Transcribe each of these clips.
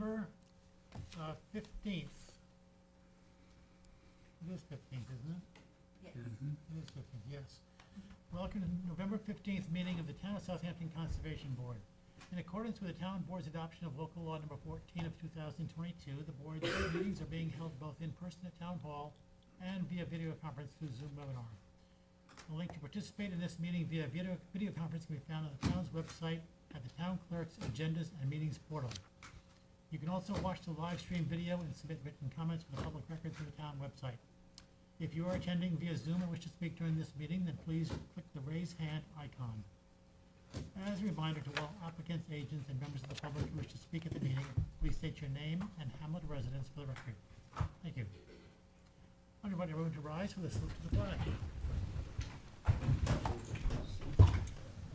November 15th. It is 15th, isn't it? Yes. It is 15th, yes. Welcome to November 15th meeting of the Town of Southampton Conservation Board. In accordance with the Town Board's adoption of Local Law Number 14 of 2022, the Board's meetings are being held both in person at Town Hall and via video conference through Zoom webinar. A link to participate in this meeting via video conference can be found on the town's website at the Town Clerk's Agendas and Meetings portal. You can also watch the live stream video and submit written comments for the public record through the town website. If you are attending via Zoom and wish to speak during this meeting, then please click the raise hand icon. As a reminder to all applicants, agents, and members of the public who wish to speak at the meeting, please state your name and hamlet residence for the record. Thank you. I invite everyone to rise for the salute to the flag.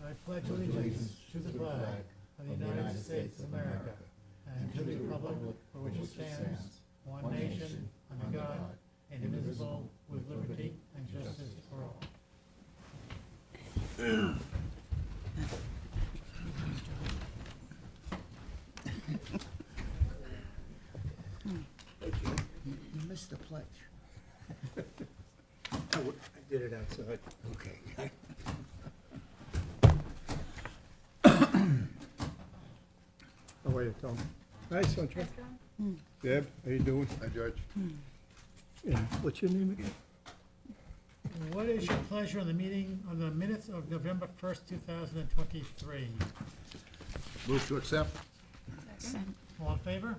I pledge allegiance to the flag of the United States of America and to the republic for which it stands, one nation, under God, indivisible, with liberty and justice for all. You missed the pledge. I did it outside. Okay. How are you, Tom? Hi, Sunshine. Deb, how you doing? Hi, George. And what's your name again? What is your pleasure on the meeting, on the minutes of November 1st, 2023? Move to accept. All in favor?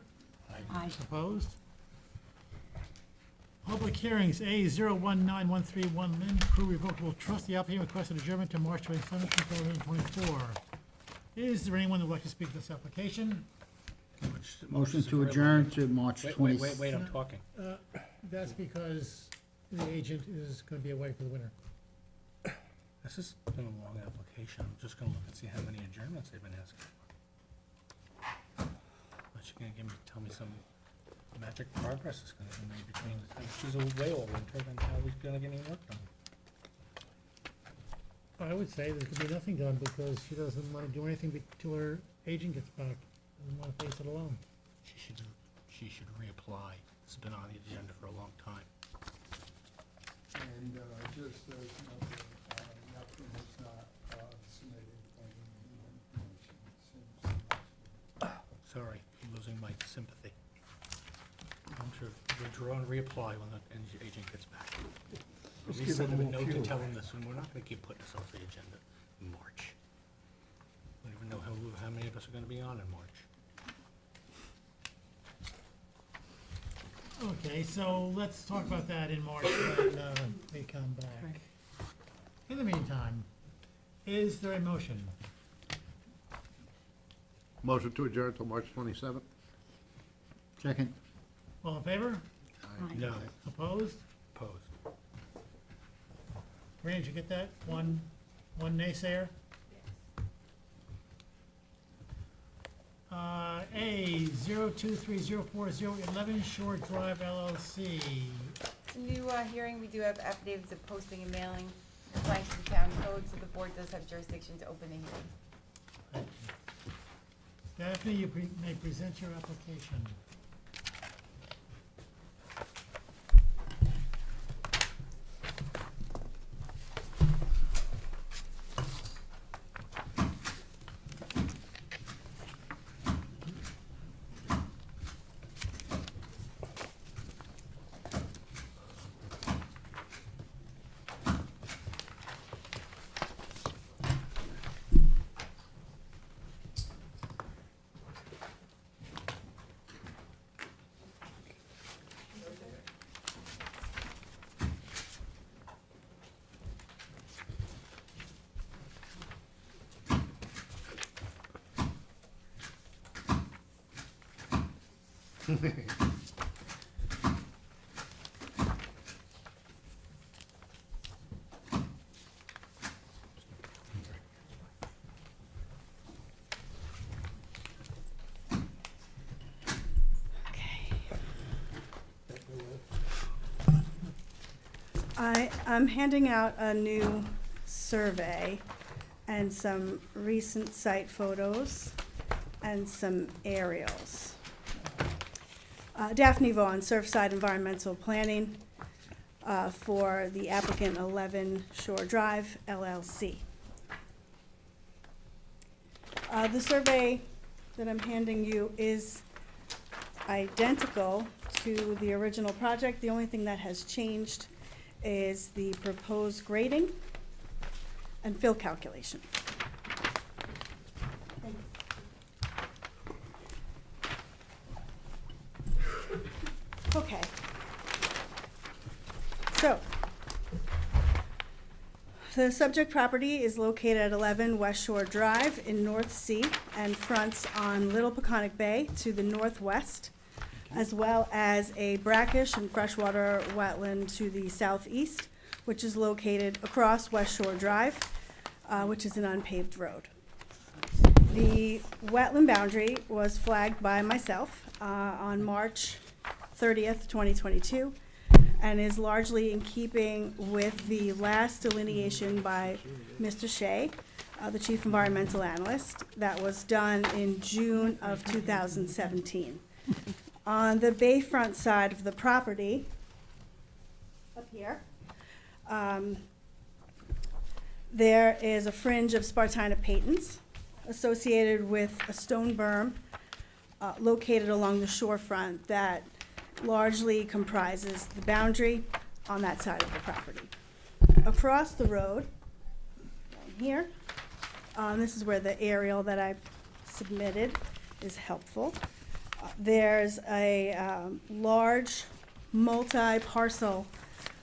Aye. Opposed? Public hearings, A019131 Lynn Crew Revocable Trust. The applicant requested adjournment to March 27th, 2024. Is there anyone who would like to speak to this application? Motion to adjourn to March Wait, 20. wait, I'm talking. That's because the agent is going to be away for the winter. This has been a long application. I'm just gonna look and see how many adjournments they've been asking for. Unless you're gonna tell me some magic progress is gonna be made between the time she's away all winter, then how are we gonna get any work done? I would say there could be nothing done because she doesn't want to do anything till her agent gets back. Doesn't want to face it alone. She should reapply. It's been on the agenda for a long time. And just so you know, the applicant has not submitted any new information since. Sorry, I'm losing my sympathy. I'm sure withdraw and reapply when the agent gets back. At Just least give send them a them a note to few. tell them this, and we're not gonna keep putting this off the agenda in March. We don't even know how many of us are gonna be on in March. Okay, so let's talk about that in March when they come back. In the meantime, is there a motion? Motion to adjourn till March 27th? Second. All in favor? No. Opposed? Opposed. Rand, did you get that? One naysayer? A 02304011 Shore Drive LLC. It's a new hearing. We do have affidavits of posting and mailing applying to the town code, so the board does have jurisdiction to open the hearing. Daphne, you may present your application. I'm handing out a new survey and some recent site photos and some aerials. Daphne Vaughn, Surfside Environmental Planning, for the applicant 11 Shore Drive LLC. The survey that I'm handing you is identical to the original project. The only thing that has changed is the proposed grading and fill calculation. Okay. So, the subject property is located at 11 West Shore Drive in North Sea and fronts on Little Peconic Bay to the northwest, as well as a brackish and freshwater wetland to the southeast, which is located across West Shore Drive, which is an unpaved road. The wetland boundary was flagged by myself on March 30th, 2022, and is largely in keeping with the last delineation by Mr. Shea, the Chief Environmental Analyst, that was done in June of 2017. On the bayfront side of the property, up here, there is a fringe of Spartina patens associated with a stone berm located along the shorefront that largely comprises the boundary on that side of the property. Across the road, down here, this is where the aerial that I submitted is helpful. There's a large multi-parcel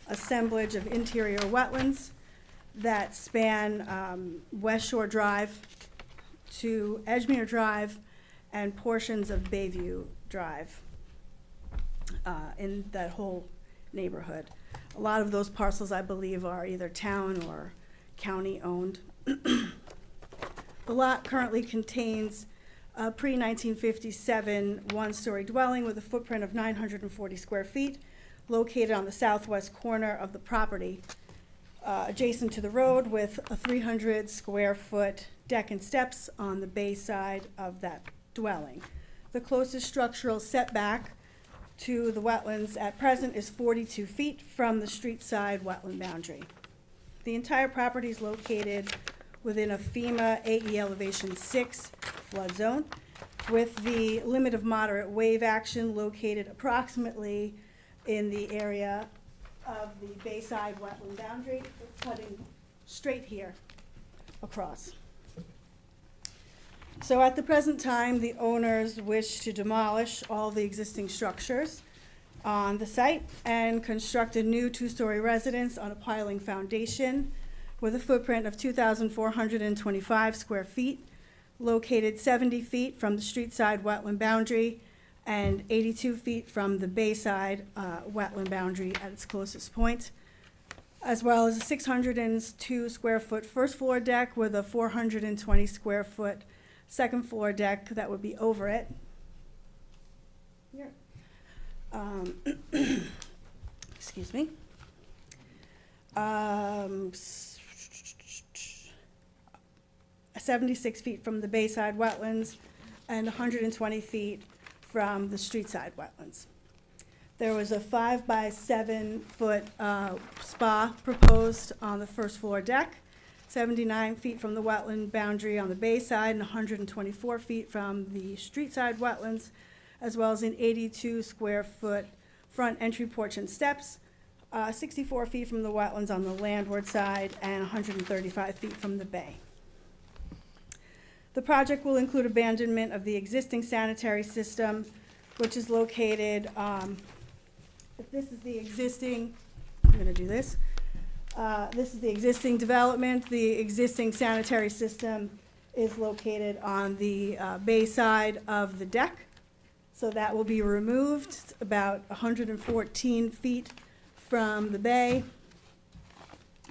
assemblage of interior wetlands that span West Shore Drive to Edgemere Drive and portions of Bayview Drive in that whole neighborhood. A lot of those parcels, I believe, are either town or county-owned. The lot currently contains a pre-1957 one-story dwelling with a footprint of 940 square feet, located on the southwest corner of the property, adjacent to the road, with a 300 square foot deck and steps on the bay side of that dwelling. The closest structural setback to the wetlands at present is 42 feet from the street side wetland boundary. The entire property is located within a FEMA AE elevation 6 flood zone, with the limit of moderate wave action located approximately in the area of the bayside wetland boundary, cutting straight here across. So at the present time, the owners wish to demolish all the existing structures on the site and construct a new two-story residence on a piling foundation with a footprint of 2,425 square feet, located 70 feet from the street side wetland boundary and 82 feet from the bayside wetland boundary at its closest point, as well as a 602 square foot first floor deck with a 420 square foot second floor deck that would be over it. Here. Excuse me. 76 feet from the bayside wetlands and 120 feet from the street side wetlands. There was a 5 by 7 foot spa proposed on the first floor deck, 79 feet from the wetland boundary on the bay side and 124 feet from the street side wetlands, as well as an 82 square foot front entry porch and steps, 64 feet from the wetlands on the landward side and 135 feet from the bay. The project will include abandonment of the existing sanitary system, which is located, if this is the existing, I'm gonna do this. This is the existing development. The existing sanitary system is located on the bay side of the deck. So that will be removed about 114 feet from the bay.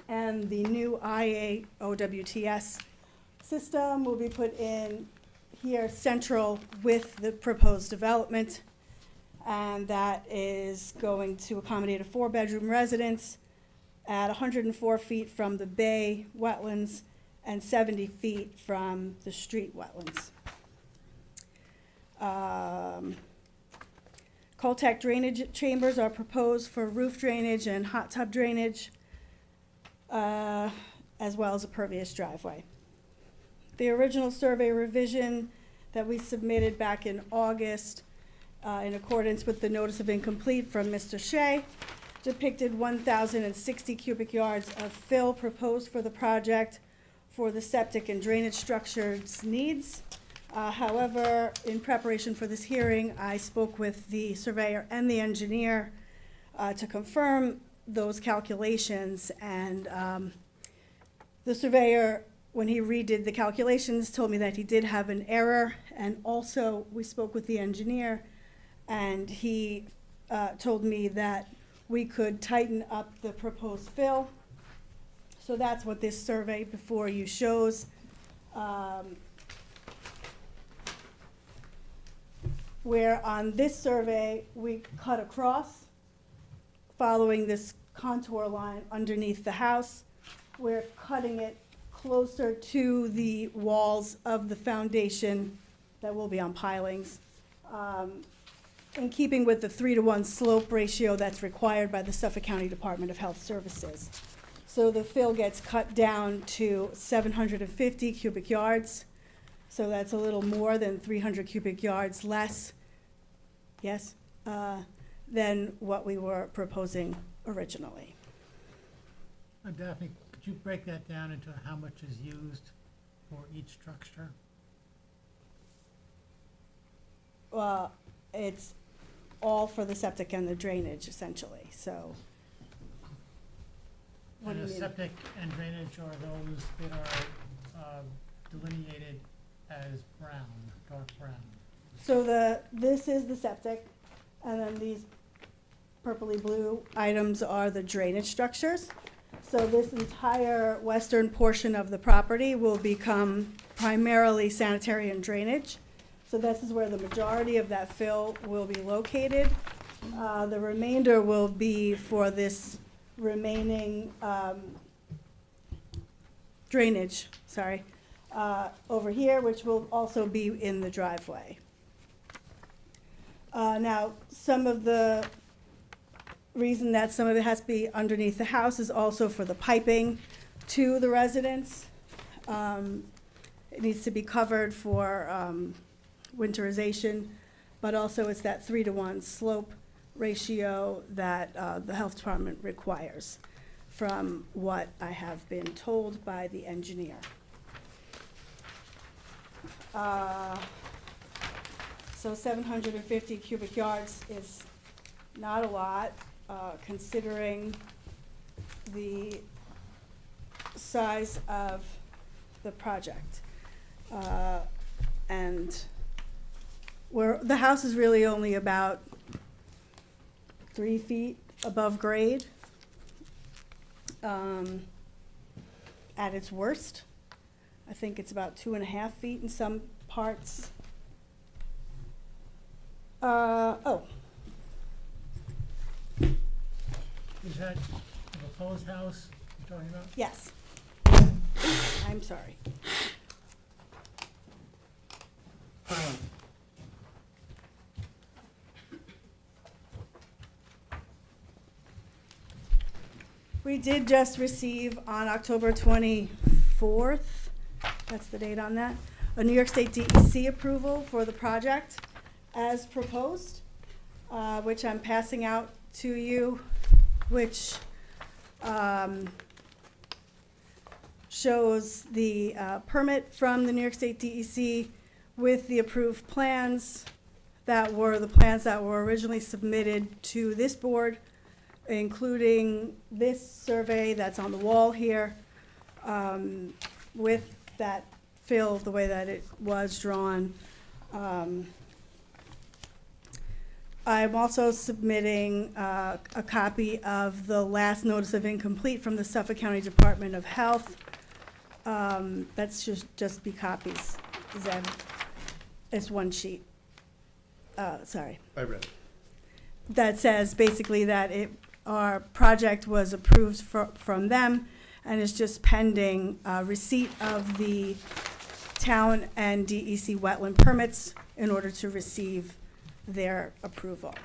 And the new IAOWTS system will be put in here central with the proposed development. And that is going to accommodate a 4-bedroom residence at 104 feet from the bay wetlands and 70 feet from the street wetlands. Coltech drainage chambers are proposed for roof drainage and hot tub drainage, as well as a pervious driveway. The original survey revision that we submitted back in August, in accordance with the notice of incomplete from Mr. Shea, depicted 1,060 cubic yards of fill proposed for the project for the septic and drainage structures needs. However, in preparation for this hearing, I spoke with the surveyor and the engineer to confirm those calculations, and the surveyor, when he redid the calculations, told me that he did have an error, and also we spoke with the engineer, and he told me that we could tighten up the proposed fill. So that's what this survey before you shows. Where on this survey, we cut across, following this contour line underneath the house. We're cutting it closer to the walls of the foundation that will be on pilings, in keeping with the 3-to-1 slope ratio that's required by the Suffolk County Department of Health Services. So the fill gets cut down to 750 cubic yards. So that's a little more than 300 cubic yards less, yes, than what we were proposing originally. Daphne, could you break that down into how much is used for each structure? It's all for the septic and the drainage, essentially, so. What do And you the mean? septic and drainage are those that are delineated as brown, dark brown. So this is the septic, and then these purpley blue items are the drainage structures. So this entire western portion of the property will become primarily sanitary and drainage. So this is where the majority of that fill will be located. The remainder will be for this remaining drainage, over here, which will also be in the driveway. Now, some of the reason that some of it has to be underneath the house is also for the piping to the residents. It needs to be covered for winterization, but also it's that 3-to-1 slope ratio that the health department requires, from what I have been told by the engineer. So 750 cubic yards is not a lot, considering the size of the project. And the house is really only about 3 feet above grade at its worst. I think it's about 2.5 feet in some parts. Is that the proposed house you're talking about? Yes. I'm sorry. We did just receive on October 24th, that's the date on that, a New York State DEC approval for the project as proposed, which I'm passing out to you, which shows the permit from the New York State DEC with the approved plans that were the plans that were originally submitted to this board, including this survey that's on the wall here, with that fill the way that it was drawn. I'm also submitting a copy of the last notice of incomplete from the Suffolk County Department of Health. That's just be copies, Zeb. It's one sheet. Sorry. I read it. That says basically that our project was approved from them, and is just pending receipt of the town and DEC wetland permits in order to receive their approval.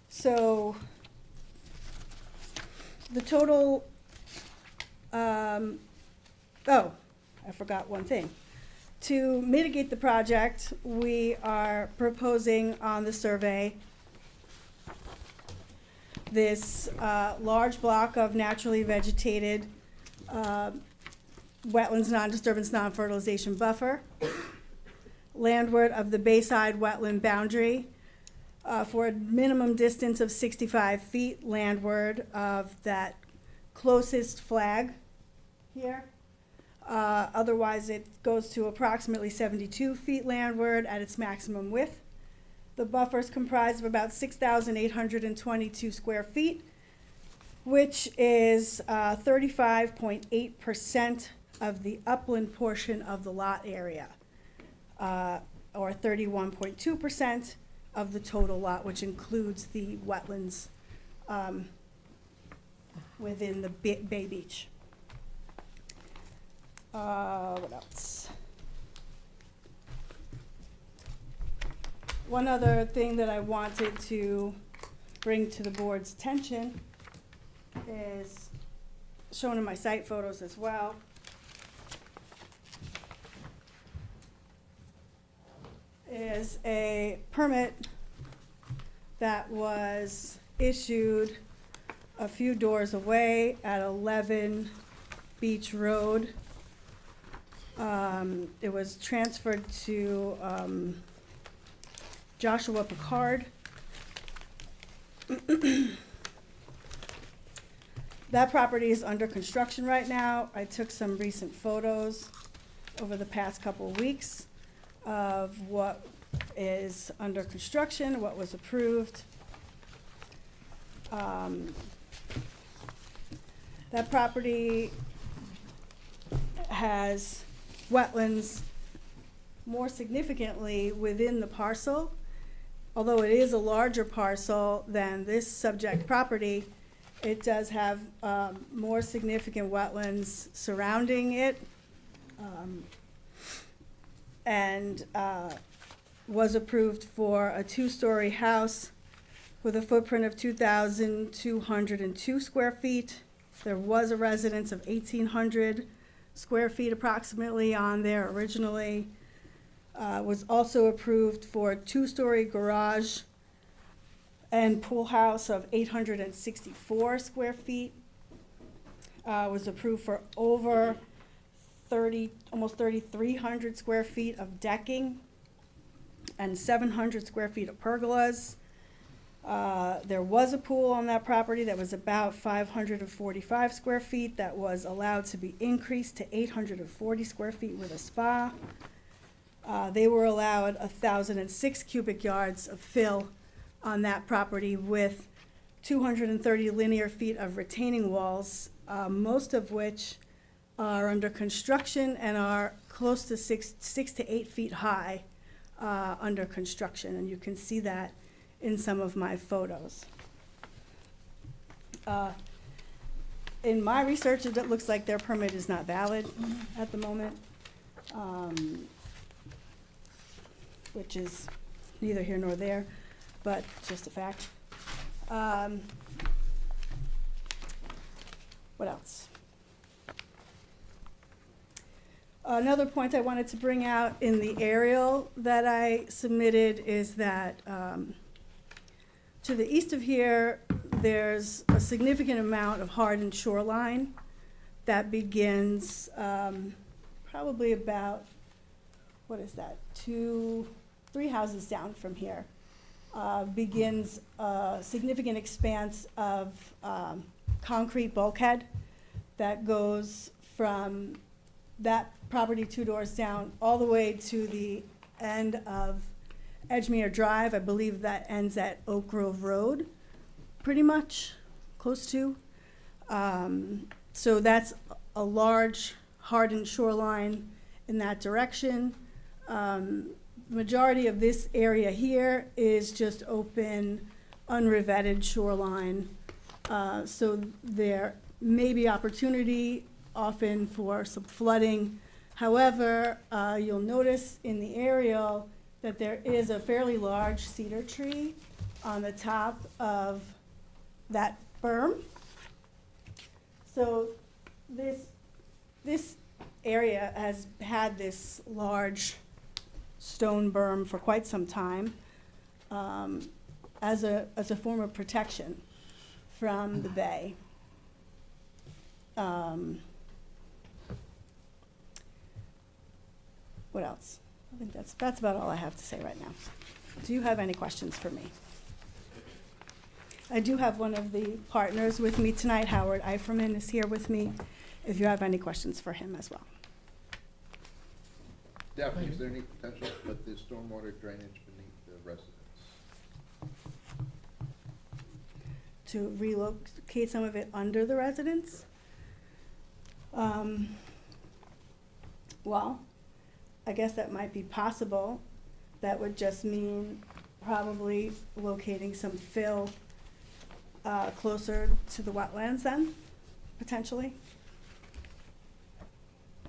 So, the total, oh, I forgot one thing. To mitigate the project, we are proposing on the survey this large block of naturally vegetated wetlands, non-disturbance, non-fertilization buffer, landward of the Bayside wetland boundary, for a minimum distance of 65 feet landward of that closest flag here. Otherwise, it goes to approximately 72 feet landward at its maximum width. The buffer is comprised of about 6,822 square feet, which is 35.8% of the upland portion of the lot area, or 31.2% of the total lot, which includes the wetlands within the Bay Beach. What else? One other thing that I wanted to bring to the board's attention is shown in my site photos as well. Is a permit that was issued a few doors away at 11 Beach Road. It was transferred to Joshua Picard. That property is under construction right now. I took some recent photos over the past couple of weeks of what is under construction, what was approved. That property has wetlands more significantly within the parcel. Although it is a larger parcel than this subject property, it does have more significant wetlands surrounding it. And was approved for a two-story house with a footprint of 2,202 square feet. There was a residence of 1,800 square feet approximately on there originally. Was also approved for a two-story garage and pool house of 864 square feet. Was approved for over almost 3,300 square feet of decking and 700 square feet of pergolas. There was a pool on that property that was about 545 square feet that was allowed to be increased to 840 square feet with a spa. They were allowed 1,006 cubic yards of fill on that property with 230 linear feet of retaining walls, most of which are under construction and are close to 6 to 8 feet high under construction, and you can see that in some of my photos. In my research, it looks like their permit is not valid at the moment, which is neither here nor there, but just a fact. What else? Another point I wanted to bring out in the aerial that I submitted is that to the east of here, there's a significant amount of hardened shoreline that begins probably about, what is that, 3 houses down from here. Begins a significant expanse of concrete bulkhead that goes from that property 2 doors down all the way to the end of Edgemere Drive. I believe that ends at Oak Grove Road, pretty much, close to. So that's a large hardened shoreline in that direction. Majority of this area here is just open, unrevetted shoreline. So there maybe opportunity often for some flooding. However, you'll notice in the aerial that there is a fairly large cedar tree on the top of that berm. So this area has had this large stone berm for quite some time, as a form of protection from the bay. What else? I think that's about all I have to say right now. Do you have any questions for me? I do have one of the partners with me tonight, Howard Eiferman is here with me, if you have any questions for him as well. Daphne, is there any potential to put the stormwater drainage beneath the residence? To relocate some of it under the residence? Well, I guess that might be possible. That would just mean probably locating some fill closer to the wetlands then, potentially.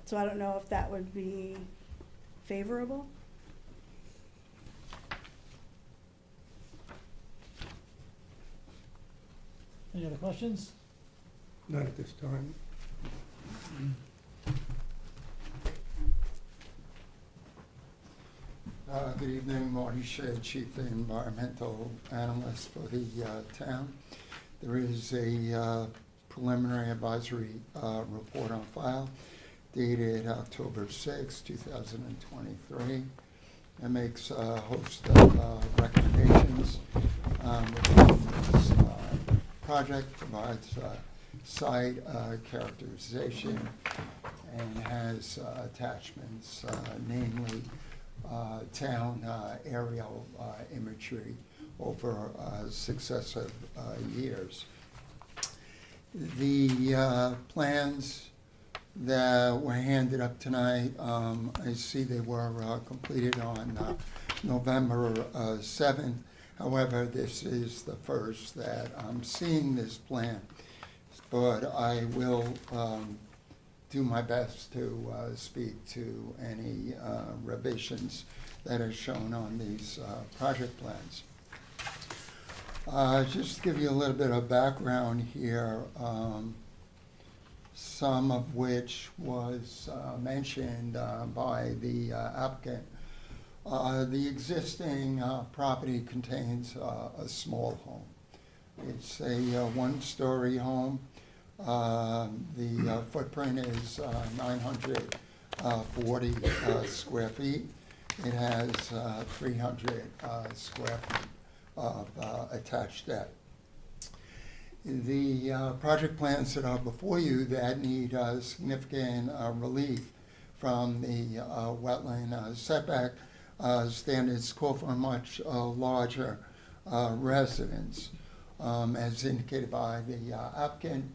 So I don't know if that would be favorable. Any other questions? Not at this time. Good evening, Marty Shea, Chief Environmental Analyst for the town. There is a preliminary advisory report on file dated October 6, 2023. It makes a host of recommendations regarding this project, provides site characterization, and has attachments, namely town aerial imagery over successive years. The plans that were handed up tonight, I see they were completed on November 7th. However, this is the first that I'm seeing this plan, but I will do my best to speak to any revisions that are shown on these project plans. Just to give you a little bit of background here, some of which was mentioned by the applicant. The existing property contains a small home. It's a one-story home. The footprint is 940 square feet. It has 300 square feet of attached deck. The project plans that are before you that need significant relief from the wetland setback standards call for a much larger residence. As indicated by the applicant,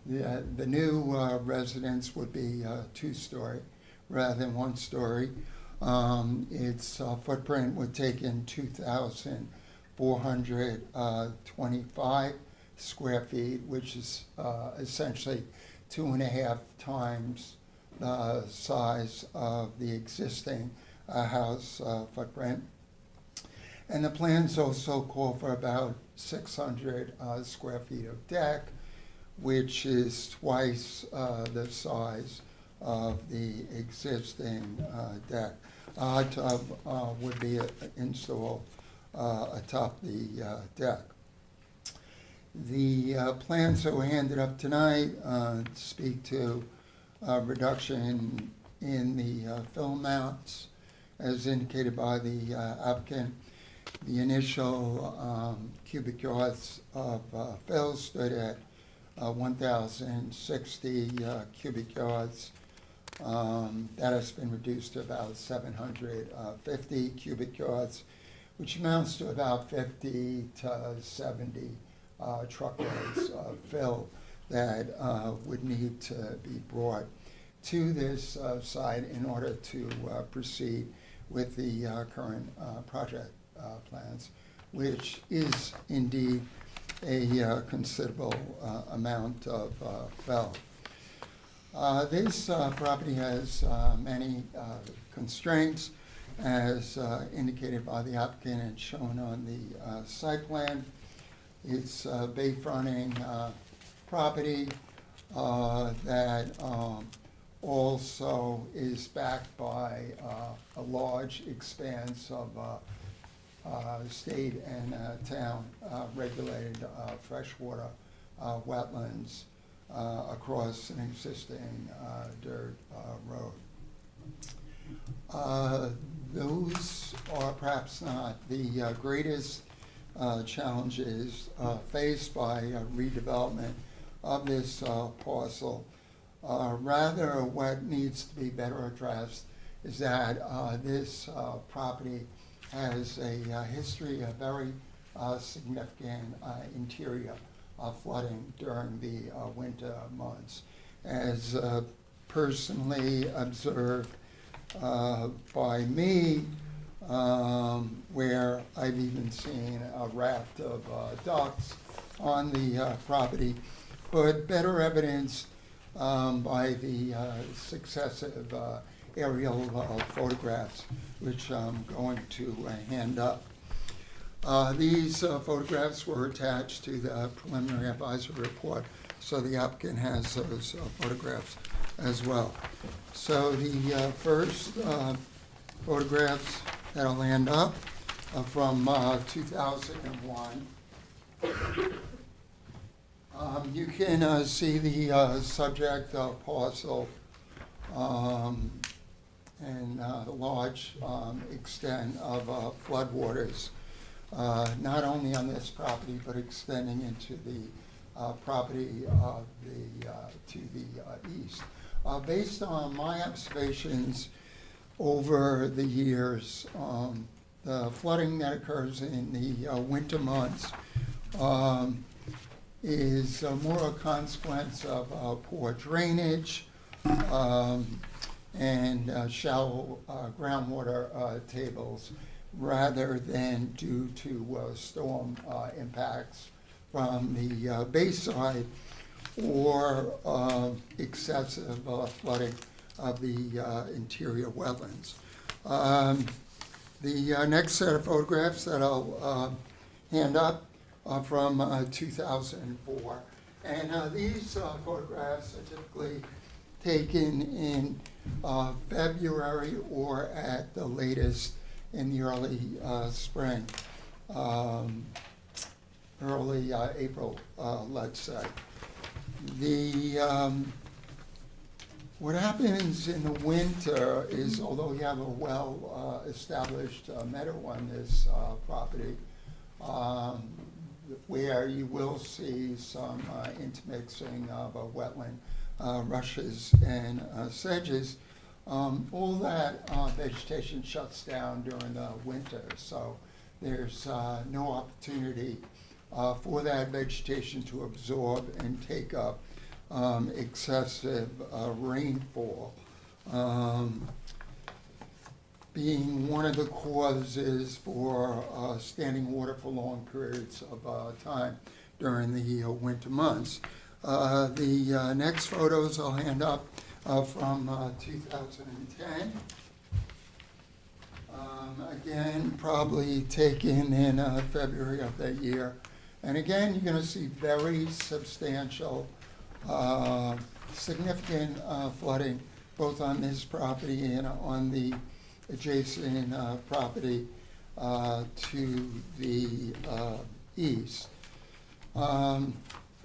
the new residence would be two-story rather than one-story. Its footprint would take in 2,425 square feet, which is essentially 2.5 times the size of the existing house footprint. And the plans also call for about 600 square feet of deck, which is twice the size of the existing deck. A hot tub would be installed atop the deck. The plans that were handed up tonight speak to reduction in the fill amounts as indicated by the applicant. The initial cubic yards of fill stood at 1,060 cubic yards. That has been reduced to about 750 cubic yards, which amounts to about 50 to 70 truckloads of fill that would need to be brought to this site in order to proceed with the current project plans, which is indeed a considerable amount of fell. This property has many constraints, as indicated by the applicant and shown on the site plan. It's a bay-fronting property that also is backed by a large expanse of state and town regulated freshwater wetlands across an existing dirt road. Those are perhaps not the greatest challenges faced by redevelopment of this parcel. Rather, what needs to be better addressed is that this property has a history of very significant interior flooding during the winter months. As personally observed by me, where I've even seen a raft of ducks on the property, but better evidence by the successive aerial photographs, which I'm going to hand up. These photographs were attached to the preliminary advisory report, so the applicant has those photographs as well. So the first photographs that I'll hand up are from 2001. You can see the subject parcel and the large extent of floodwaters, not only on this property, but extending into the property to the east. Based on my observations over the years, the flooding that occurs in the winter months is more a consequence of poor drainage and shallow groundwater tables, rather than due to storm impacts from the bayside or excessive flooding of the interior wetlands. The next set of photographs that I'll hand up are from 2004. And these photographs are typically taken in February or at the latest in the early spring, early April, let's say. What happens in the winter is, although you have a well-established meadow on this property, where you will see some intermixing of wetland rushes and sedges, all that vegetation shuts down during the winter, so there's no opportunity for that vegetation to absorb and take up excessive rainfall, being one of the causes for standing water for long periods of time during the winter months. The next photos I'll hand up from 2010. Again, probably taken in February of that year. And again, you're going to see very substantial, significant flooding, both on this property and on the adjacent property to the east. The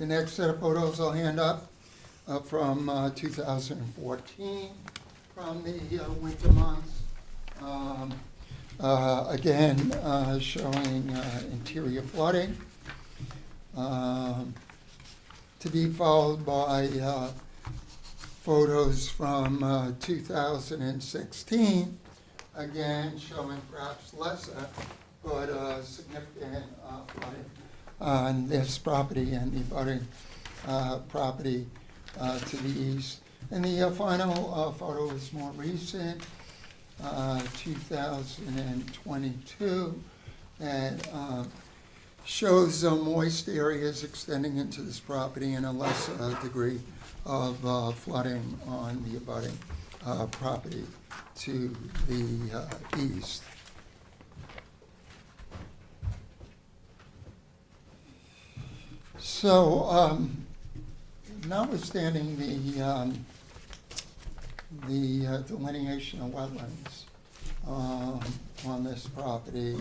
next set of photos I'll hand up from 2014, from the winter months. Again, showing interior flooding, to be followed by photos from 2016, again showing perhaps lesser but significant flooding on this property and the abutting property to the east. And the final photo is more recent, 2022, that shows moist areas extending into this property and a less degree of flooding on the abutting property to the east. So, notwithstanding the delineation of wetlands on this property,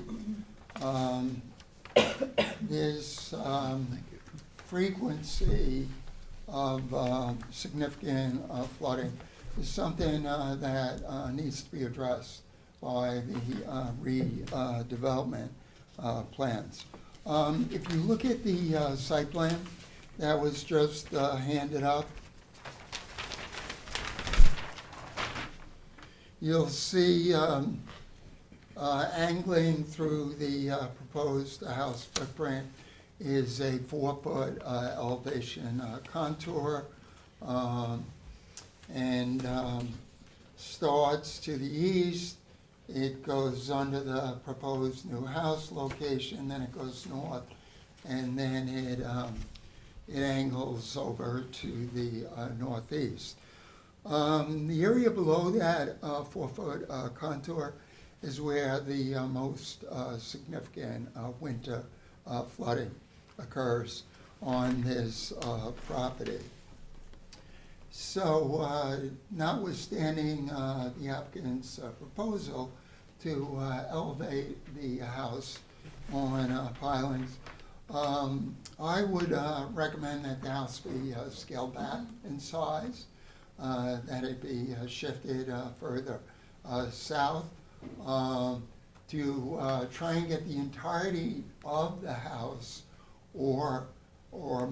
there's frequency of significant flooding is something that needs to be addressed by the redevelopment plans. If you look at the site plan that was just handed up, you'll see angling through the proposed house footprint is a 4-foot elevation contour, and starts to the east. It goes under the proposed new house location, then it goes north, and then it angles over to the northeast. The area below that 4-foot contour is where the most significant winter flooding occurs on this property. So, notwithstanding the applicant's proposal to elevate the house on pilings, I would recommend that the house be scaled back in size, that it be shifted further south to try and get the entirety of the house or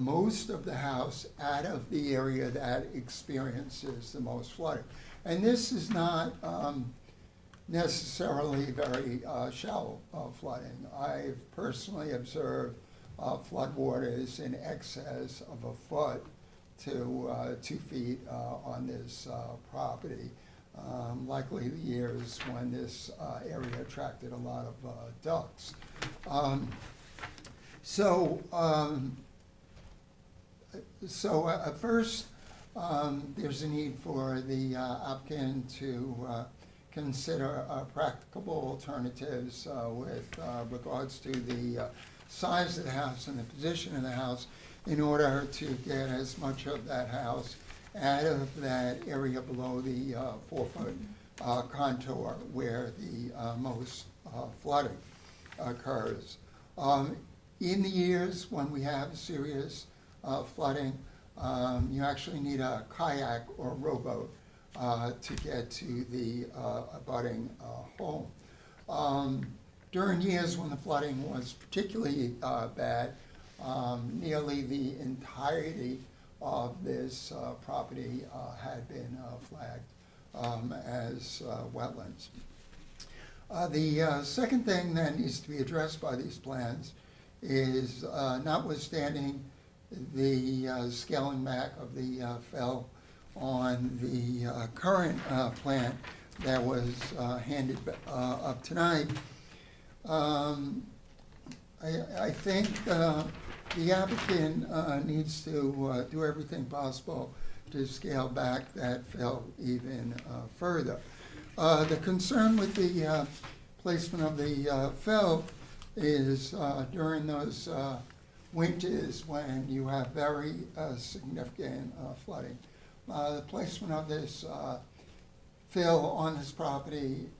most of the house out of the area that experiences the most flooding. And this is not necessarily very shallow flooding. I've personally observed floodwaters in excess of 1 foot to 2 feet on this property. Likely the years when this area attracted a lot of ducks. First, there's a need for the applicant to consider practicable alternatives with regards to the size of the house and the position of the house in order to get as much of that house out of that area below the 4-foot contour where the most flooding occurs. In the years when we have serious flooding, you actually need a kayak or a rowboat to get to the abutting home. During years when the flooding was particularly bad, nearly the entirety of this property had been flagged as wetlands. The second thing that needs to be addressed by these plans is notwithstanding the scaling back of the fill on the current plan that was handed up tonight, I think the applicant needs to do everything possible to scale back that fill even further. The concern with the placement of the fill is during those winters when you have very significant flooding. The placement of this fill on this property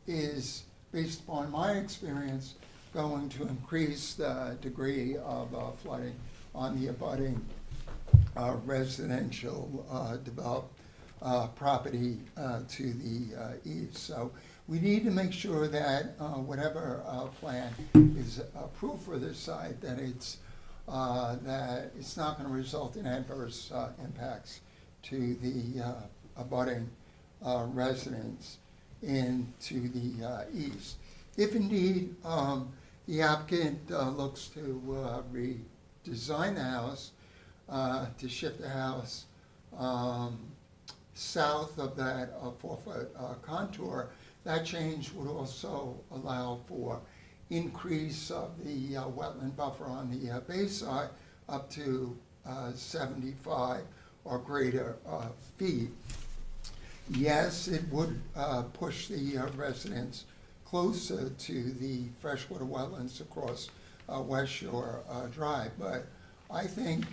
is, based upon my experience, going to increase the degree of flooding on the abutting residential developed property to the east. So we need to make sure that whatever plan is approved for this site, that it's not going to result in adverse impacts to the abutting residents into the east. If indeed the applicant looks to redesign the house, to shift the house south of that 4-foot contour, that change would also allow for increase of the wetland buffer on the base side up to 75 or greater feet. Yes, it would push the residents closer to the freshwater wetlands across West Shore Drive, but I think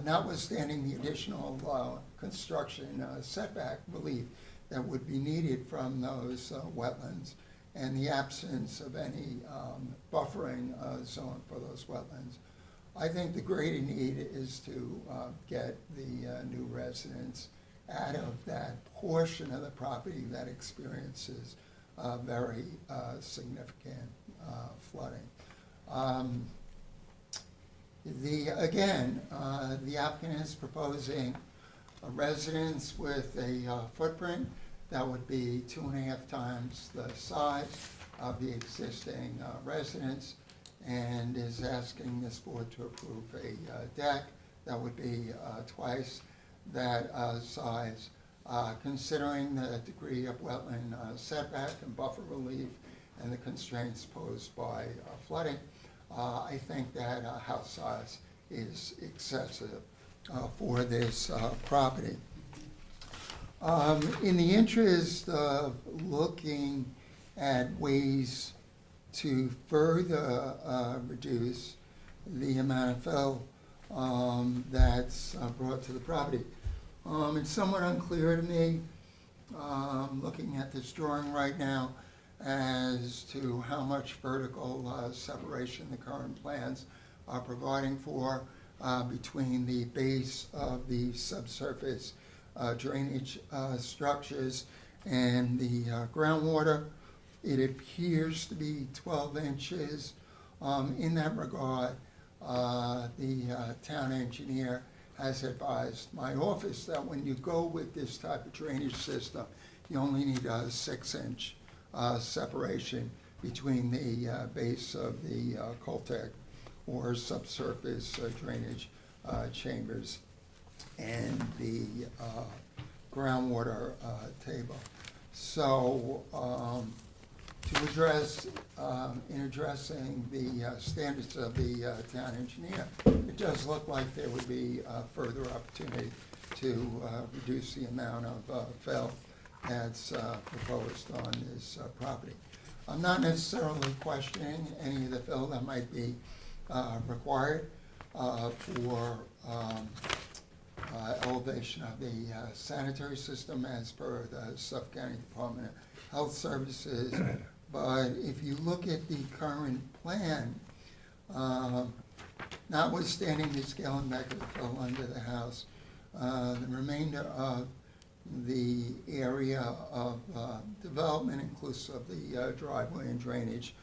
notwithstanding the additional construction setback relief that would be needed from those wetlands and the absence of any buffering zone for those wetlands, I think the greater need is to get the new residents out of that portion of the property that experiences very significant flooding. The applicant is proposing a residence with a footprint that would be 2.5 times the size of the existing residence, and is asking this board to approve a deck that would be twice that size. Considering the degree of wetland setback and buffer relief and the constraints posed by flooding, I think that house size is excessive for this property. In the interest of looking at ways to further reduce the amount of fill that's brought to the property, it's somewhat unclear to me, looking at this drawing right now, as to how much vertical separation the current plans are providing for between the base of the subsurface drainage structures and the groundwater. It appears to be 12 inches. In that regard, the town engineer has advised my office that when you go with this type of drainage system, you only need a 6-inch separation between the base of the Coltec or subsurface drainage chambers and the groundwater table. So to address, in addressing the standards of the town engineer, it does look like there would be further opportunity to reduce the amount of fill that's proposed on this property. I'm not necessarily questioning any of the fill that might be required for elevation of the sanitary system as per the Suffolk County Department of Health Services. But if you look at the current plan, notwithstanding the scaling back of the fill under the house, the remainder of the area of development, inclusive of the driveway and drainage,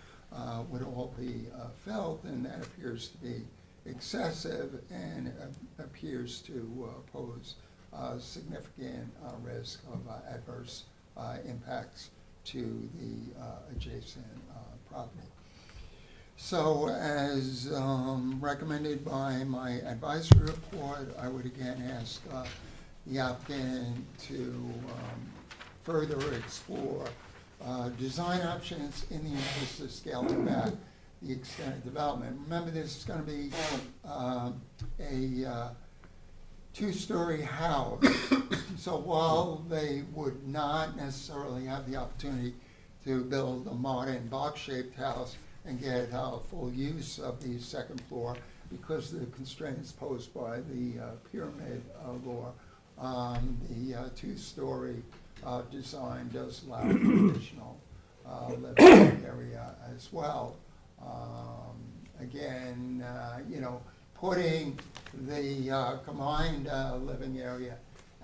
would all be filled, and that appears to be excessive and appears to pose significant risk of adverse impacts to the adjacent property. So as recommended by my advisory report, I would again ask the applicant to further explore design options in the interest of scaling back the extended development. Remember, this is going to be a two-story house. So while they would not necessarily have the opportunity to build a modern box-shaped house and get full use of the second floor because of the constraints posed by the pyramid law, the two-story design does allow for additional living area as well. Again, putting the combined living area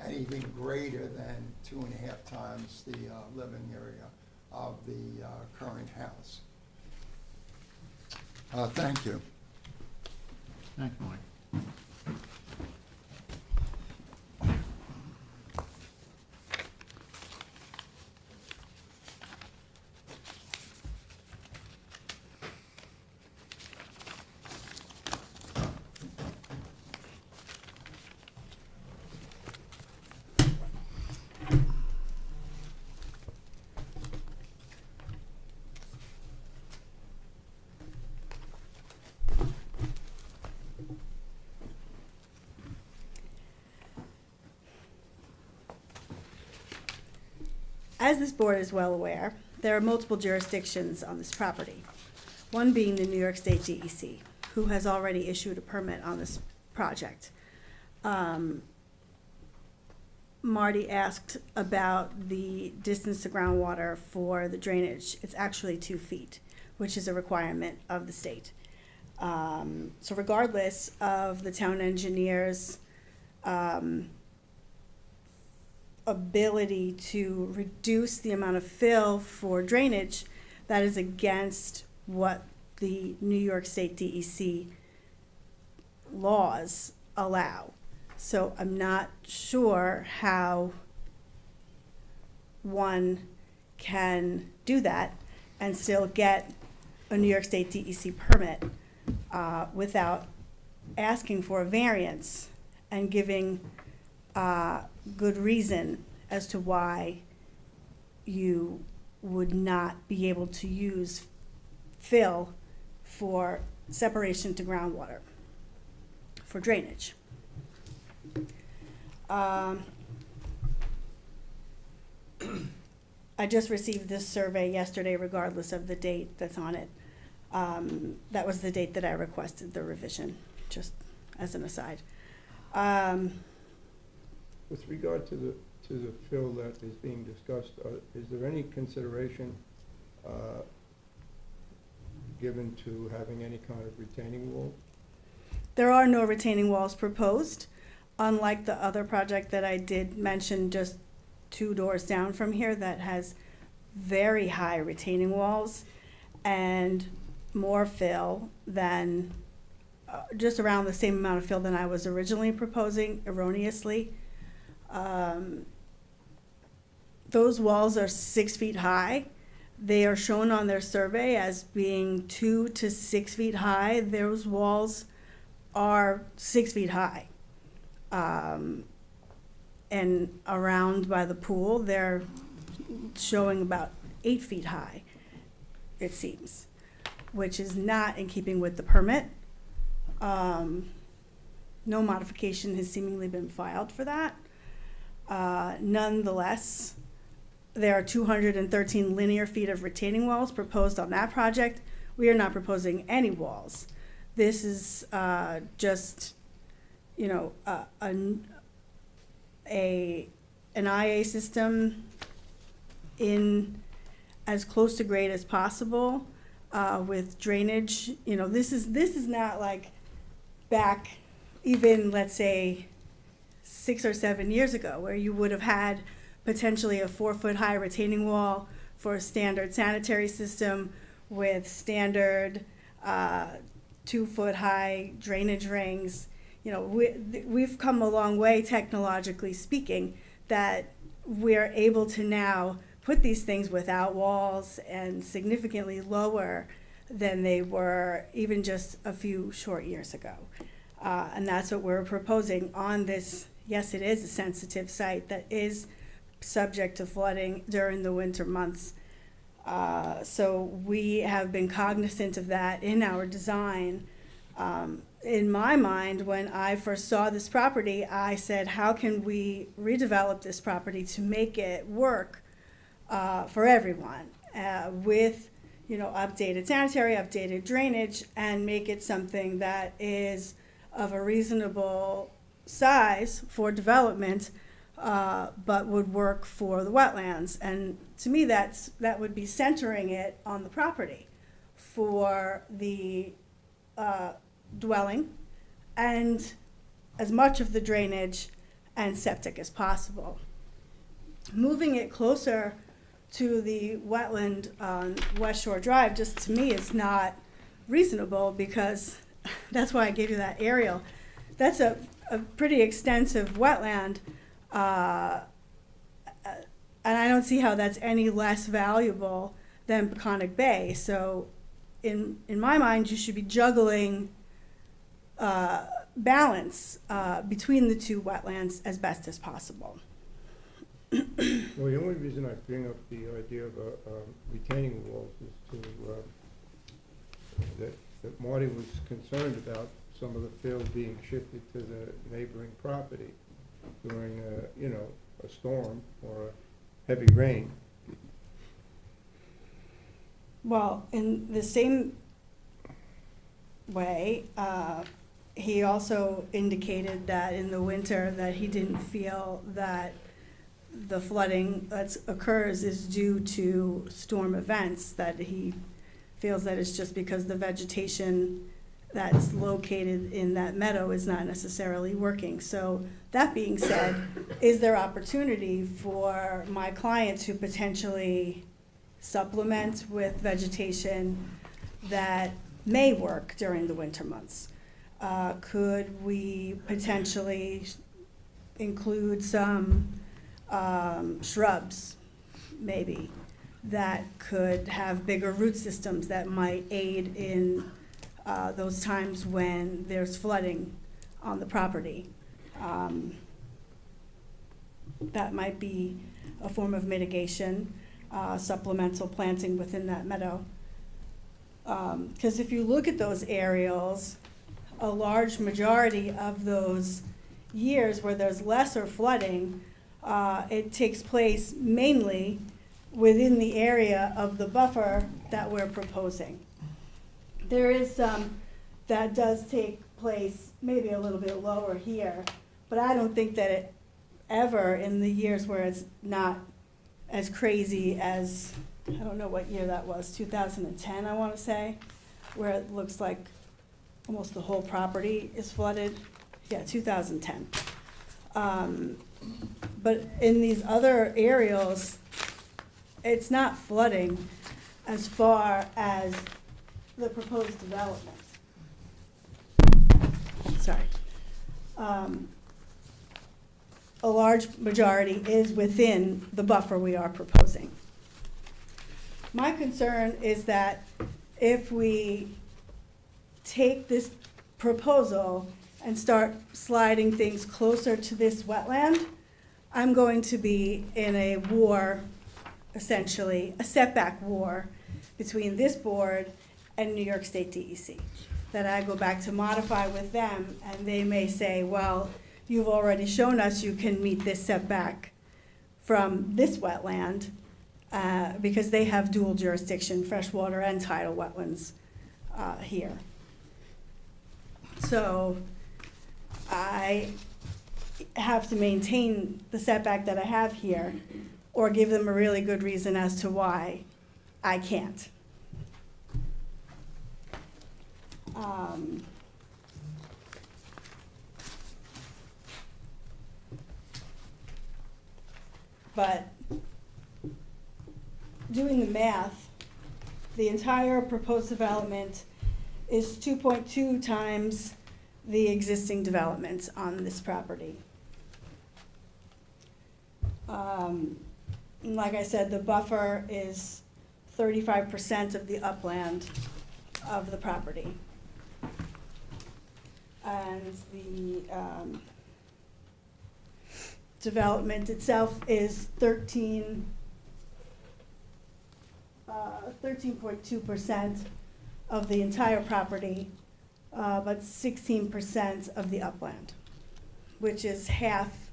at even greater than 2.5 times the living area of the current house. Thank you. Thank you, Mike. As this board is well aware, there are multiple jurisdictions on this property. One being the New York State DEC, who has already issued a permit on this project. Marty asked about the distance to groundwater for the drainage. It's actually 2 feet, which is a requirement of the state. So regardless of the town engineer's ability to reduce the amount of fill for drainage, that is against what the New York State DEC laws allow. So I'm not sure how one can do that and still get a New York State DEC permit without asking for a variance and giving good reason as to why you would not be able to use fill for separation to groundwater for drainage. I just received this survey yesterday, regardless of the date that's on it. That was the date that I requested the revision, just as an aside. With regard to the fill that is being discussed, is there any consideration given to having any kind of retaining wall? There are no retaining walls proposed, unlike the other project that I did mention just 2 doors down from here that has very high retaining walls and more fill than, just around the same amount of fill than I was originally proposing erroneously. Those walls are 6 feet high. They are shown on their survey as being 2 to 6 feet high. Those walls are 6 feet high. And around by the pool, they're showing about 8 feet high, it seems, which is not in keeping with the permit. No modification has seemingly been filed for that. Nonetheless, there are 213 linear feet of retaining walls proposed on that project. We are not proposing any walls. This is just, you know, an IA system in as close to grade as possible with drainage. You know, this is not like back even, let's say, 6 or 7 years ago, where you would have had potentially a 4-foot high retaining wall for a standard sanitary system with standard 2-foot high drainage rings. You know, we've come a long way technologically speaking, that we're able to now put these things without walls and significantly lower than they were even just a few short years ago. And that's what we're proposing on this. Yes, it is a sensitive site that is subject to flooding during the winter months. So we have been cognizant of that in our design. In my mind, when I first saw this property, I said, how can we redevelop this property to make it work for everyone with, you know, updated sanitary, updated drainage, and make it something that is of a reasonable size for development, but would work for the wetlands. And to me, that would be centering it on the property for the dwelling and as much of the drainage and septic as possible. Moving it closer to the wetland on West Shore Drive, just to me, is not reasonable, because that's why I gave you that aerial. That's a pretty extensive wetland, and I don't see how that's any less valuable than Peconic Bay. So in my mind, you should be juggling balance between the 2 wetlands as best as possible. Well, the only reason I bring up the idea of retaining walls is that Marty was concerned about some of the fill being shifted to the neighboring property during a storm or a heavy rain. Well, in the same way, he also indicated that in the winter that he didn't feel that the flooding that occurs is due to storm events, that he feels that it's just because the vegetation that's located in that meadow is not necessarily working. So that being said, is there opportunity for my client to potentially supplement with vegetation that may work during the winter months? Could we potentially include some shrubs, maybe, that could have bigger root systems that might aid in those times when there's flooding on the property? That might be a form of mitigation, supplemental planting within that meadow. Because if you look at those aerials, a large majority of those years where there's lesser flooding, it takes place mainly within the area of the buffer that we're proposing. There is some that does take place maybe a little bit lower here, but I don't think that it ever, in the years where it's not as crazy as, I don't know what year that was, 2010, I want to say, where it looks like almost the whole property is flooded. Yeah, 2010. But in these other aerials, it's not flooding as far as the proposed development. Sorry. A large majority is within the buffer we are proposing. My concern is that if we take this proposal and start sliding things closer to this wetland, I'm going to be in a war, essentially, a setback war between this board and New York State DEC. That I go back to modify with them, and they may say, well, you've already shown us you can meet this setback from this wetland, because they have dual jurisdiction, freshwater and tidal wetlands here. So I have to maintain the setback that I have here, or give them a really good reason as to why I can't. But doing the math, the entire proposed development is 2.2 times the existing development on this property. Like I said, the buffer is 35% of the upland of the property. And the development itself is 13.2% of the entire property, but 16% of the upland, which is half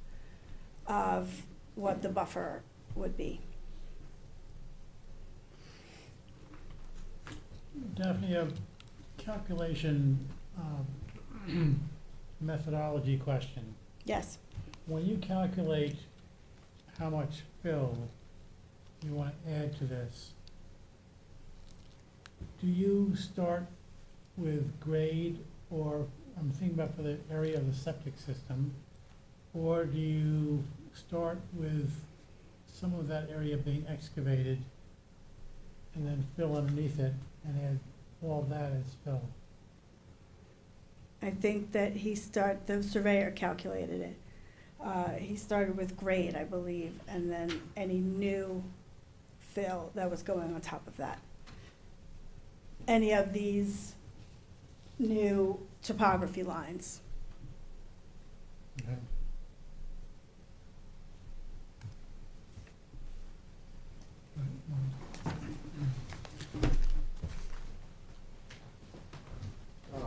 of what the buffer would be. Daphne, a calculation methodology question. Yes. When you calculate how much fill you want to add to this, do you start with grade, or I'm thinking about for the area of the septic system, or do you start with some of that area being excavated and then fill underneath it and add all that as fill? I think that the surveyor calculated it. He started with grade, I believe, and then any new fill that was going on top of that. Any of these new topography lines. Okay.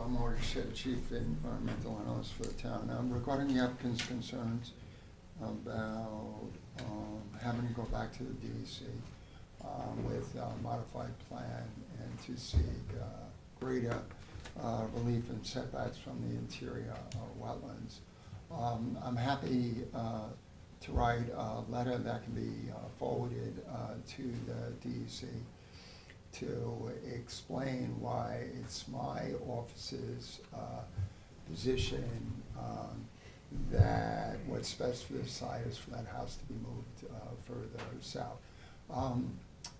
Morris, Chief Environmental Analyst for the town. Regarding the applicant's concerns about having to go back to the DEC, with a modified plan and to seek greater relief and setbacks from the interior wetlands. I'm happy to write a letter that can be forwarded to the DEC to explain why it's my office's position that what's best for the site is for that house to be moved further south.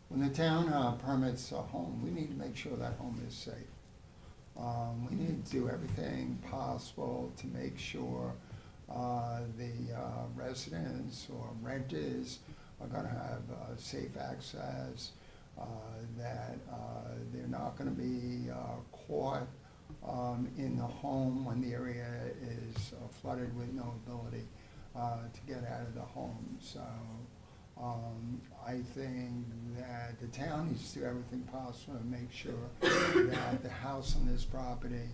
When the town permits a home, we need to make sure that home is safe. We need to do everything possible to make sure the residents or renters are gonna have safe access, that they're not gonna be caught in the home when the area is flooded with no ability to get out of the home. So I think that the town needs to do everything possible to make sure that the house on this property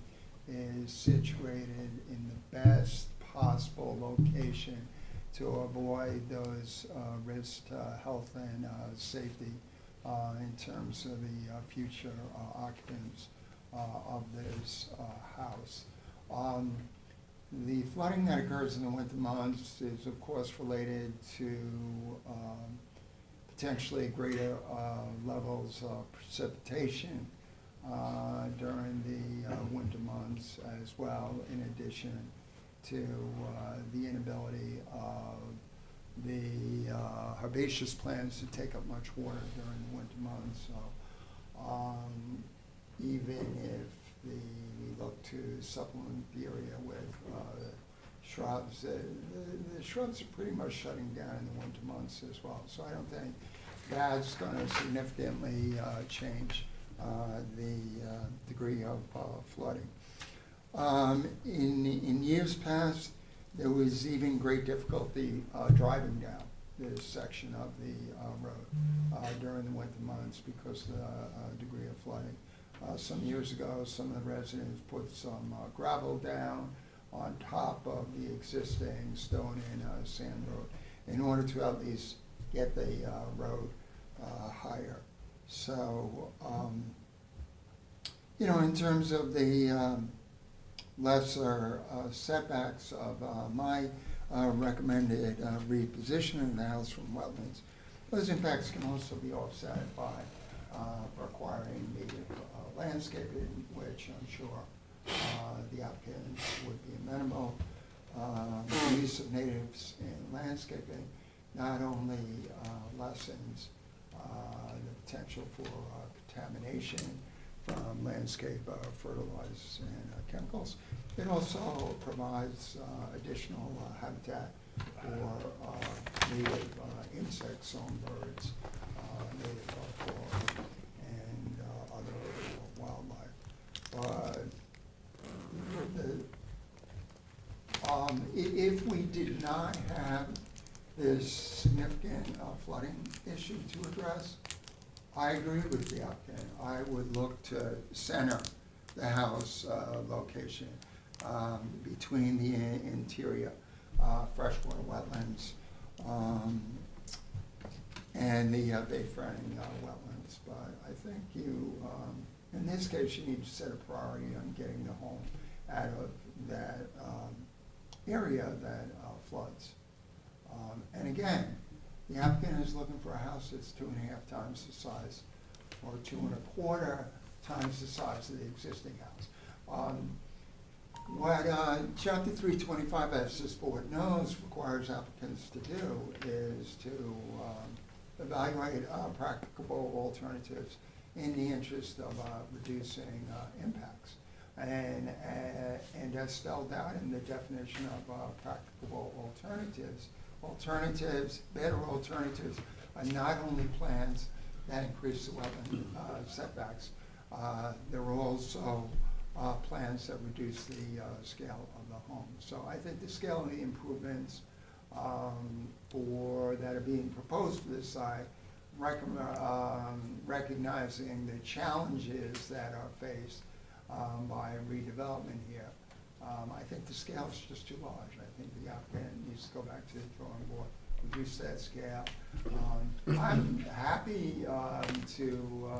is situated in the best possible location to avoid those risks to health and safety in terms of the future occupants of this house. The flooding that occurs in the winter months is of course related to potentially greater levels of precipitation during the winter months as well, in addition to the inability of the herbaceous plants to take up much water during the winter months. So even if we look to supplement the area with shrubs, the shrubs are pretty much shutting down in the winter months as well. So I don't think that's going to significantly change the degree of flooding. In years past, there was even great difficulty driving down this section of the road during the winter months because of the degree of flooding. Some years ago, some of the residents put some gravel down on top of the existing stone and sand road in order to at least get the road higher. So, you know, in terms of the lesser setbacks of my recommended repositioning the house from wetlands, those impacts can also be offset by requiring native landscaping, which I'm sure the applicants would be amenable. The use of natives in landscaping not only lessens the potential for contamination from landscape fertilizers and chemicals, it also provides additional habitat for native insects, songbirds, native flora, and other wildlife. If we did not have this significant flooding issue to address, I agree with the applicant. I would look to center the house location between the interior freshwater wetlands and the bay-fronting wetlands. But I think you, in this case, you need to set a priority on getting the home out of that area that floods. And again, the applicant is looking for a house that's 2.5 times the size, or 2.25 times the size of the existing house. What Chapter 325, as this board knows, requires applicants to do is to evaluate practicable alternatives in the interest of reducing impacts. And as spelled out in the definition of practicable alternatives, better alternatives are not only plans that increase the wetland setbacks, there are also plans that reduce the scale of the home. So I think the scale of the improvements that are being proposed for this site, recognizing the challenges that are faced by redevelopment here, I think the scale is just too large. I think the applicant needs to go back to the drawing board reduce that scale. I'm happy to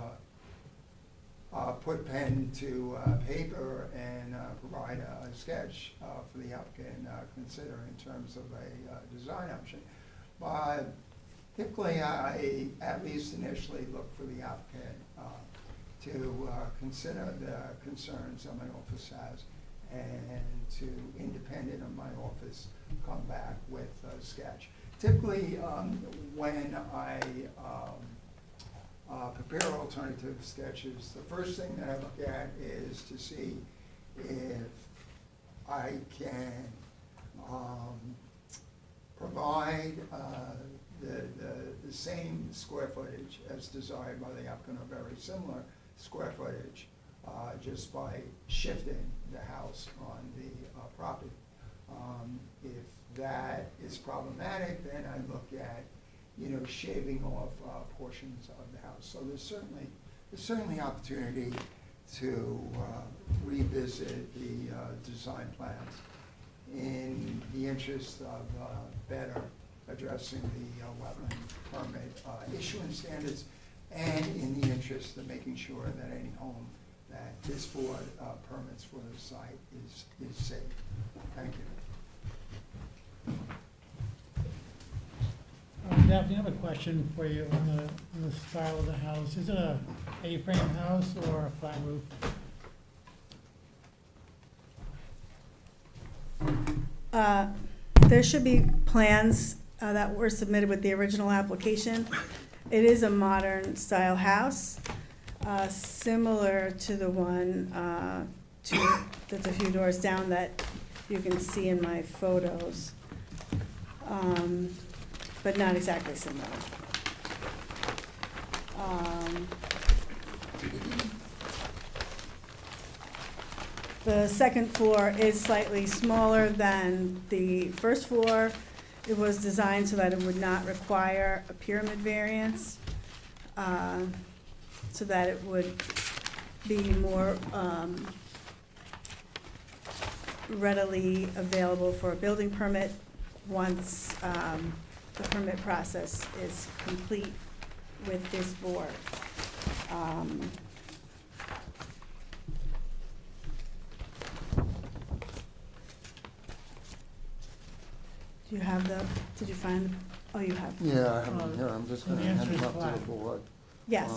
put pen to paper and provide a sketch for the applicant consider in terms of a design option. But typically, I at least initially look for the applicant to consider the concerns that my office has, and to, independent of my office, come back with a sketch. Typically, when I prepare alternative sketches, the first thing that I look at is to see if I can provide the same square footage as desired by the applicant, or very similar square footage, just by shifting the house on the property. If that is problematic, then I look at, shaving off portions of the house. So there's certainly opportunity to revisit the design plans in the interest of better addressing the wetland permit issuance standards, and in the interest of making sure that any home that this board permits for the site is safe. Thank you. Daphne, I have a question for you on the style of the house. Is it a A-frame house or a flat roof? There should be plans that were submitted with the original application. It is a modern style house, similar to the one that's a few doors down that you can see in my photos, but not exactly similar. The second floor is slightly smaller than the first floor. It was designed so that it would not require a pyramid variance, so that it would be more readily available for a building permit once the permit process is complete with this board. Do you have did you find, oh, you have? Yeah, I have them here. I'm just So gonna the hand answer them is up to flat. the board. Yes,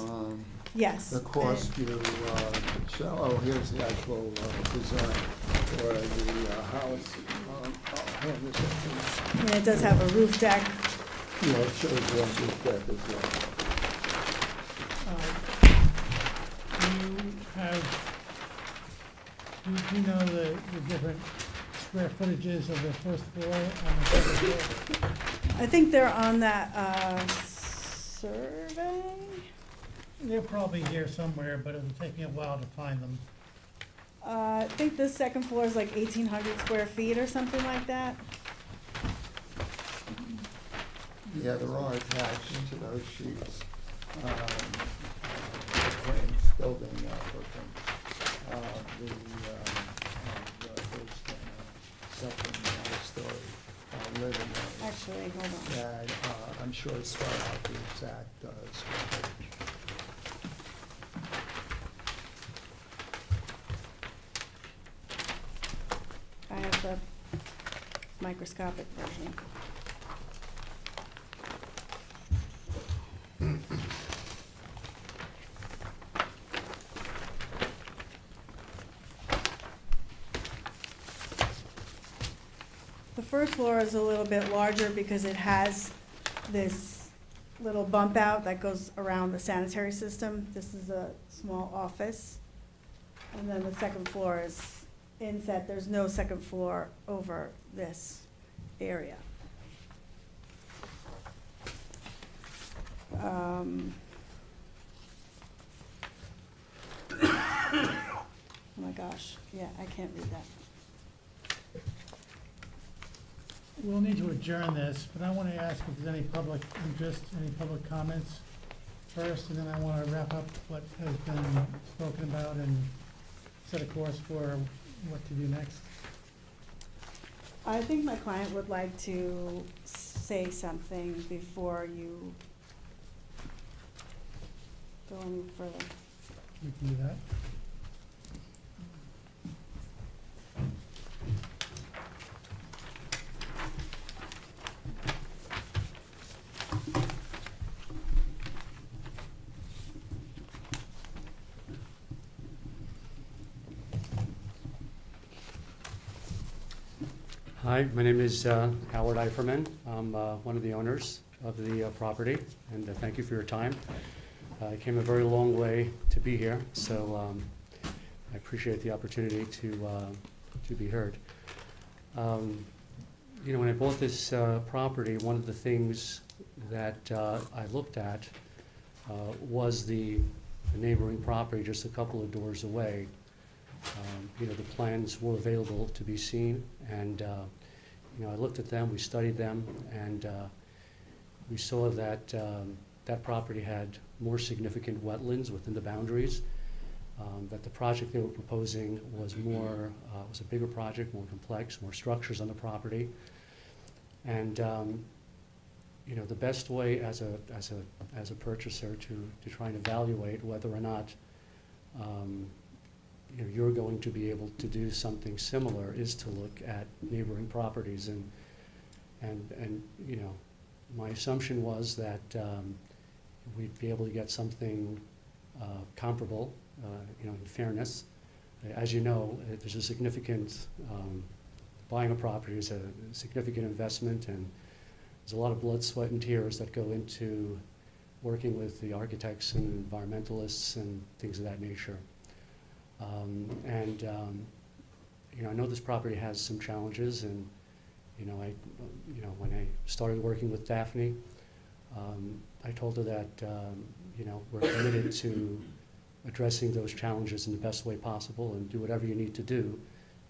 yes. The cost view, show, here's the actual design for the house. I'll hand this up to you. And it does have a roof deck. Yeah, it shows one roof deck as well. Do you know the different square footages of the first floor and the second floor? I think they're on that survey. They're probably here somewhere, but it'll take me a while to find them. I think the second floor is like 1,800 square feet or something like that. Yeah, there are attached to those sheets, footprints, building footprints, the first and second story living area. Actually, hold on. That I'm sure it's spelled out the exact square footage. I have the microscopic version. The first floor is a little bit larger because it has this little bump out that goes around the sanitary system. This is a small office. And then the second floor is inset. There's no second floor over this area. Oh my gosh, yeah, I can't read that. We'll need to adjourn this, but I want to ask if there's any public interest, any public comments first, and then I want to wrap up what has been spoken about and set a course for what to do next. I think my client would like to say something before you go any further. We can do that. Hi, my name is Howard Eiferman. I'm one of the owners of the property, and thank you for your time. I came a very long way to be here, so I appreciate the opportunity to be heard. You know, when I bought this property, one of the things that I looked at was the neighboring property just a couple of doors away. You know, the plans were available to be seen, and you know, I looked at them, we studied them, and we saw that that property had more significant wetlands within the boundaries, that the project they were proposing was was a bigger project, more complex, more structures on the property. And you know, the best way as a purchaser to try and evaluate whether or not you know, you're going to be able to do something similar is to look at neighboring properties. And you know, my assumption was that we'd be able to get something comparable, you know, in fairness. As you know, there's a significant, buying a property is a significant investment, and there's a lot of blood, sweat, and tears that go into working with the architects and environmentalists and things of that nature. You know, I know this property has some challenges, and you know, when I started working with Daphne, I told her that you know, we're committed to addressing those challenges in the best way possible, and do whatever you need to do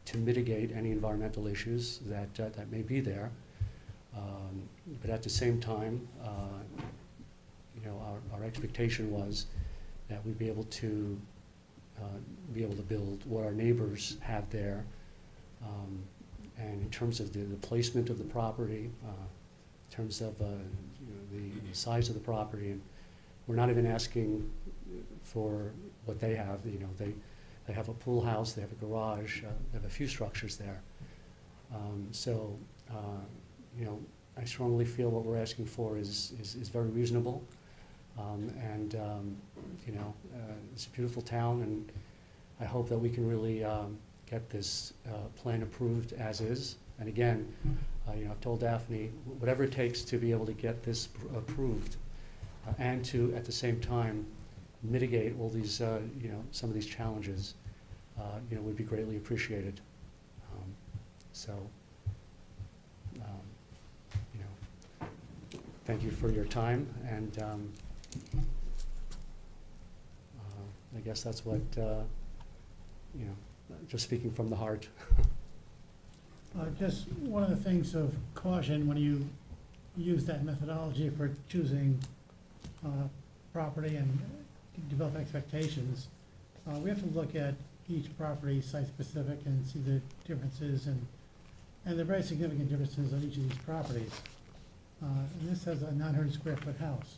to mitigate any environmental issues that that may be there. But at the same time, you know, our expectation was that we'd be able to build what our neighbors have there. And in terms of the placement of the property, in terms of you know, the size of the property, and we're not even asking for what they have. You know, they have a pool house, they have a garage, they have a few structures there. So you know, I strongly feel what we're asking for is very reasonable. You know, it's a beautiful town, and I hope that we can really get this plan approved as is. And again, you know, I've told Daphne, whatever it takes to be able to get this approved, and to, at the same time, mitigate all these, you know, some of these challenges, you know, would be greatly appreciated. You know, thank you for your time, and I guess that's what, you know, just speaking from the heart. Just one of the things of caution when you use that methodology for choosing property and develop expectations, we have to look at each property site-specific and see the differences, and there are very significant differences on each of these properties. And this has a 900 square foot house.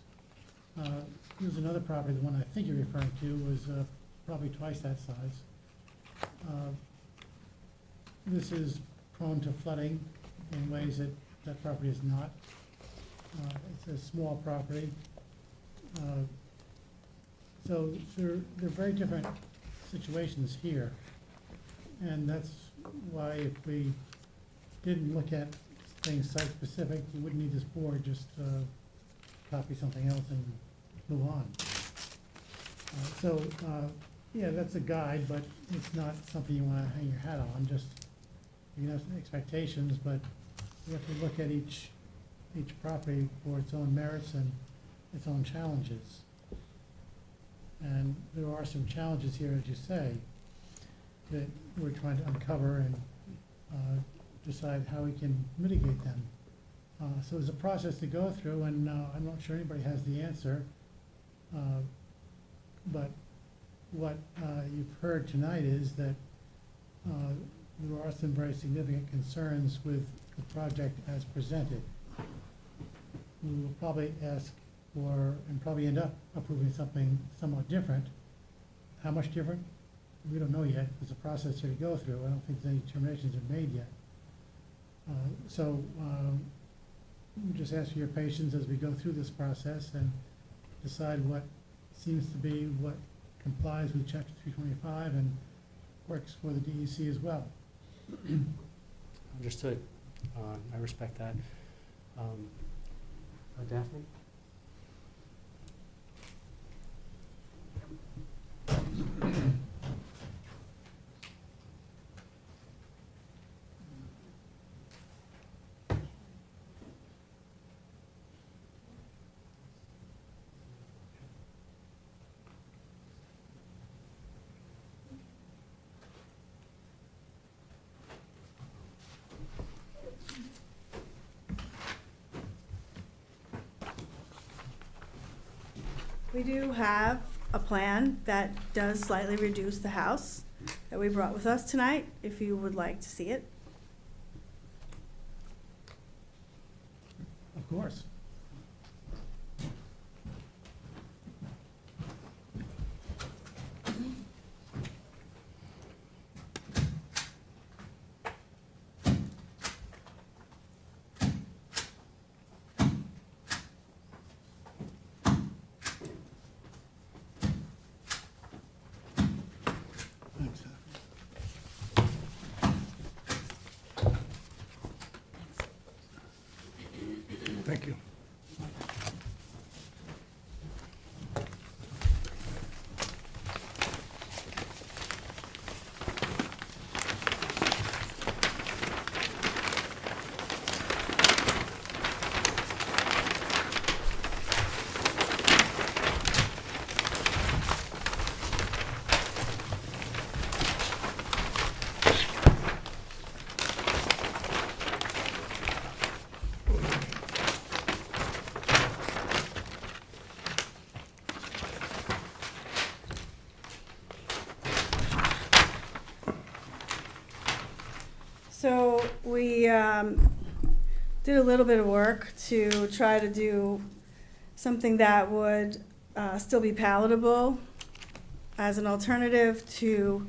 Here's another property, the one I think you're referring to, was probably twice that size. This is prone to flooding in ways that that property is not. It's a small property. So they're very different situations here. And that's why if we didn't look at things site-specific, we wouldn't need this board, just copy something else and move on. Yeah, that's a guide, but it's not something you want to hang your hat on. Just, you can have some expectations, but you have to look at each property for its own merits and its own challenges. And there are some challenges here, as you say, that we're trying to uncover and decide how we can mitigate them. So there's a process to go through, and I'm not sure anybody has the answer. But what you've heard tonight is that there are some very significant concerns with the project as presented. we will probably ask for, and probably end up approving something somewhat different. How much different? We don't know yet. There's a process here to go through. I don't think any determinations are made yet. We just ask for your patience as we go through this process and decide what seems to be what complies with chapter 325 and works for the DEC as well. Understood. I respect that. Daphne? We do have a plan that does slightly reduce the house that we brought with us tonight, if you would like to see it. Of course. Thanks, Thank you. So we did a little bit of work to try to do something that would still be palatable as an alternative to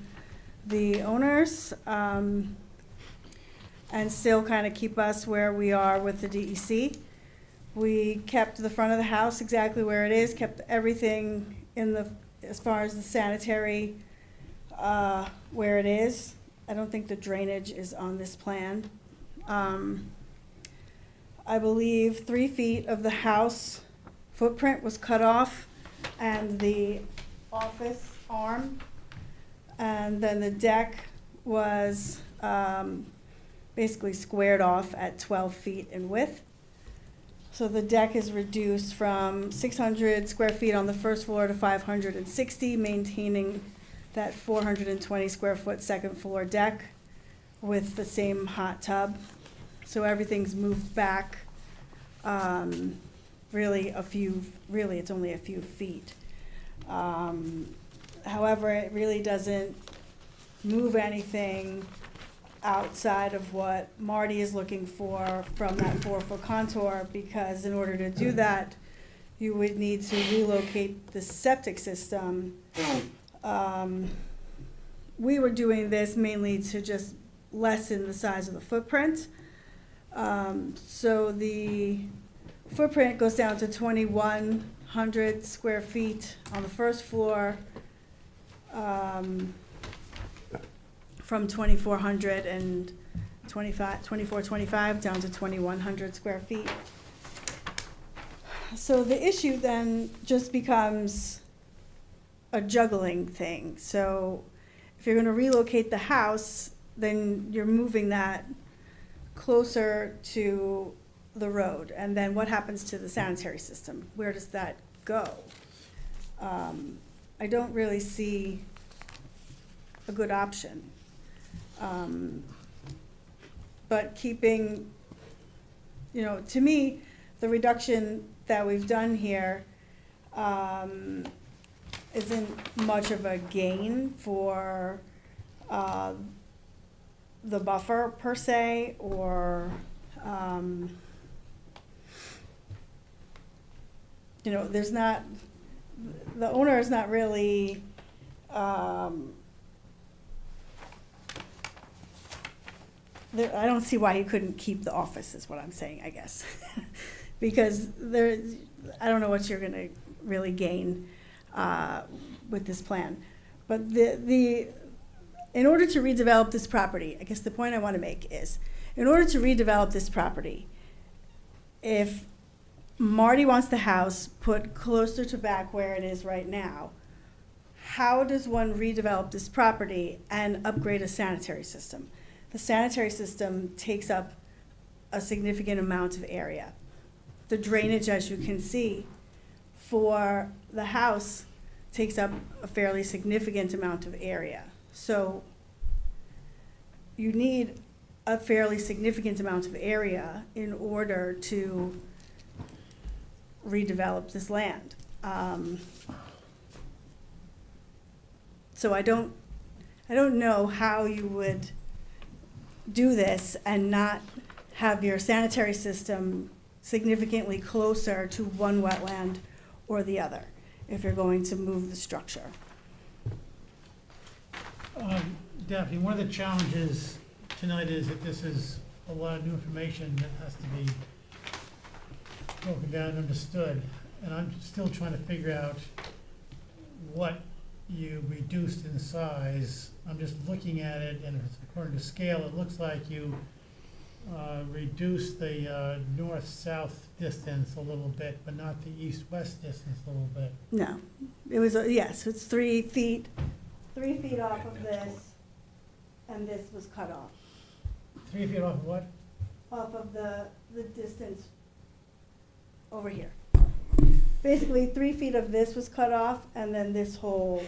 the owners, and still kind of keep us where we are with the DEC. We kept the front of the house exactly where it is, kept everything in the, as far as the sanitary, where it is. I don't think the drainage is on this plan. I believe 3 feet of the house footprint was cut off, and the office arm, and then the deck was basically squared off at 12 feet in width. So the deck is reduced from 600 square feet on the first floor to 560, maintaining that 420 square foot second floor deck with the same hot tub. So everything's moved back, really it's only a few feet. However, it really doesn't move anything outside of what Marty is looking for from that 4-foot contour, because in order to do that, you would need to relocate the septic system. We were doing this mainly to just lessen the size of the footprint. So the footprint goes down to 2,100 square feet on the first floor, from 2,425 down to 2,100 square feet. So the issue then just becomes a juggling thing. So if you're going to relocate the house, then you're moving that closer to the road. And then what happens to the sanitary system? Where does that go? I don't really see a good option. But keeping, to me, the reduction that we've done here isn't much of a gain for the buffer per se, or you know, there's not, the owner is not really, I don't see why he couldn't keep the office, is what I'm saying, I guess. Because there, I don't know what you're gonna really gain with this plan. But in order to redevelop this property, I guess the point I wanna make is, in order to redevelop this property, if Marty wants the house put closer to back where it is right now, how does one redevelop this property and upgrade a sanitary system? The sanitary system takes up a significant amount of area. The drainage, as you can see, for the house takes up a fairly significant amount of area. So you need a fairly significant amount of area in order to redevelop this land. So I don't know how you would do this and not have your sanitary system significantly closer to one wetland or the other, if you're going to move the structure. Daphne, one of the challenges tonight is that this is a lot of new information that has to be broken down and understood. And I'm still trying to figure out what you reduced in size. I'm just looking at it, and if it's according to scale, it looks like you reduced the north-south distance a little bit, but not the east-west distance a little bit. No, it was, yes, it's 3 feet off of this, and this was cut off. 3 feet off of what? Off of the distance over here. Basically, 3 feet of this was cut off, and then this whole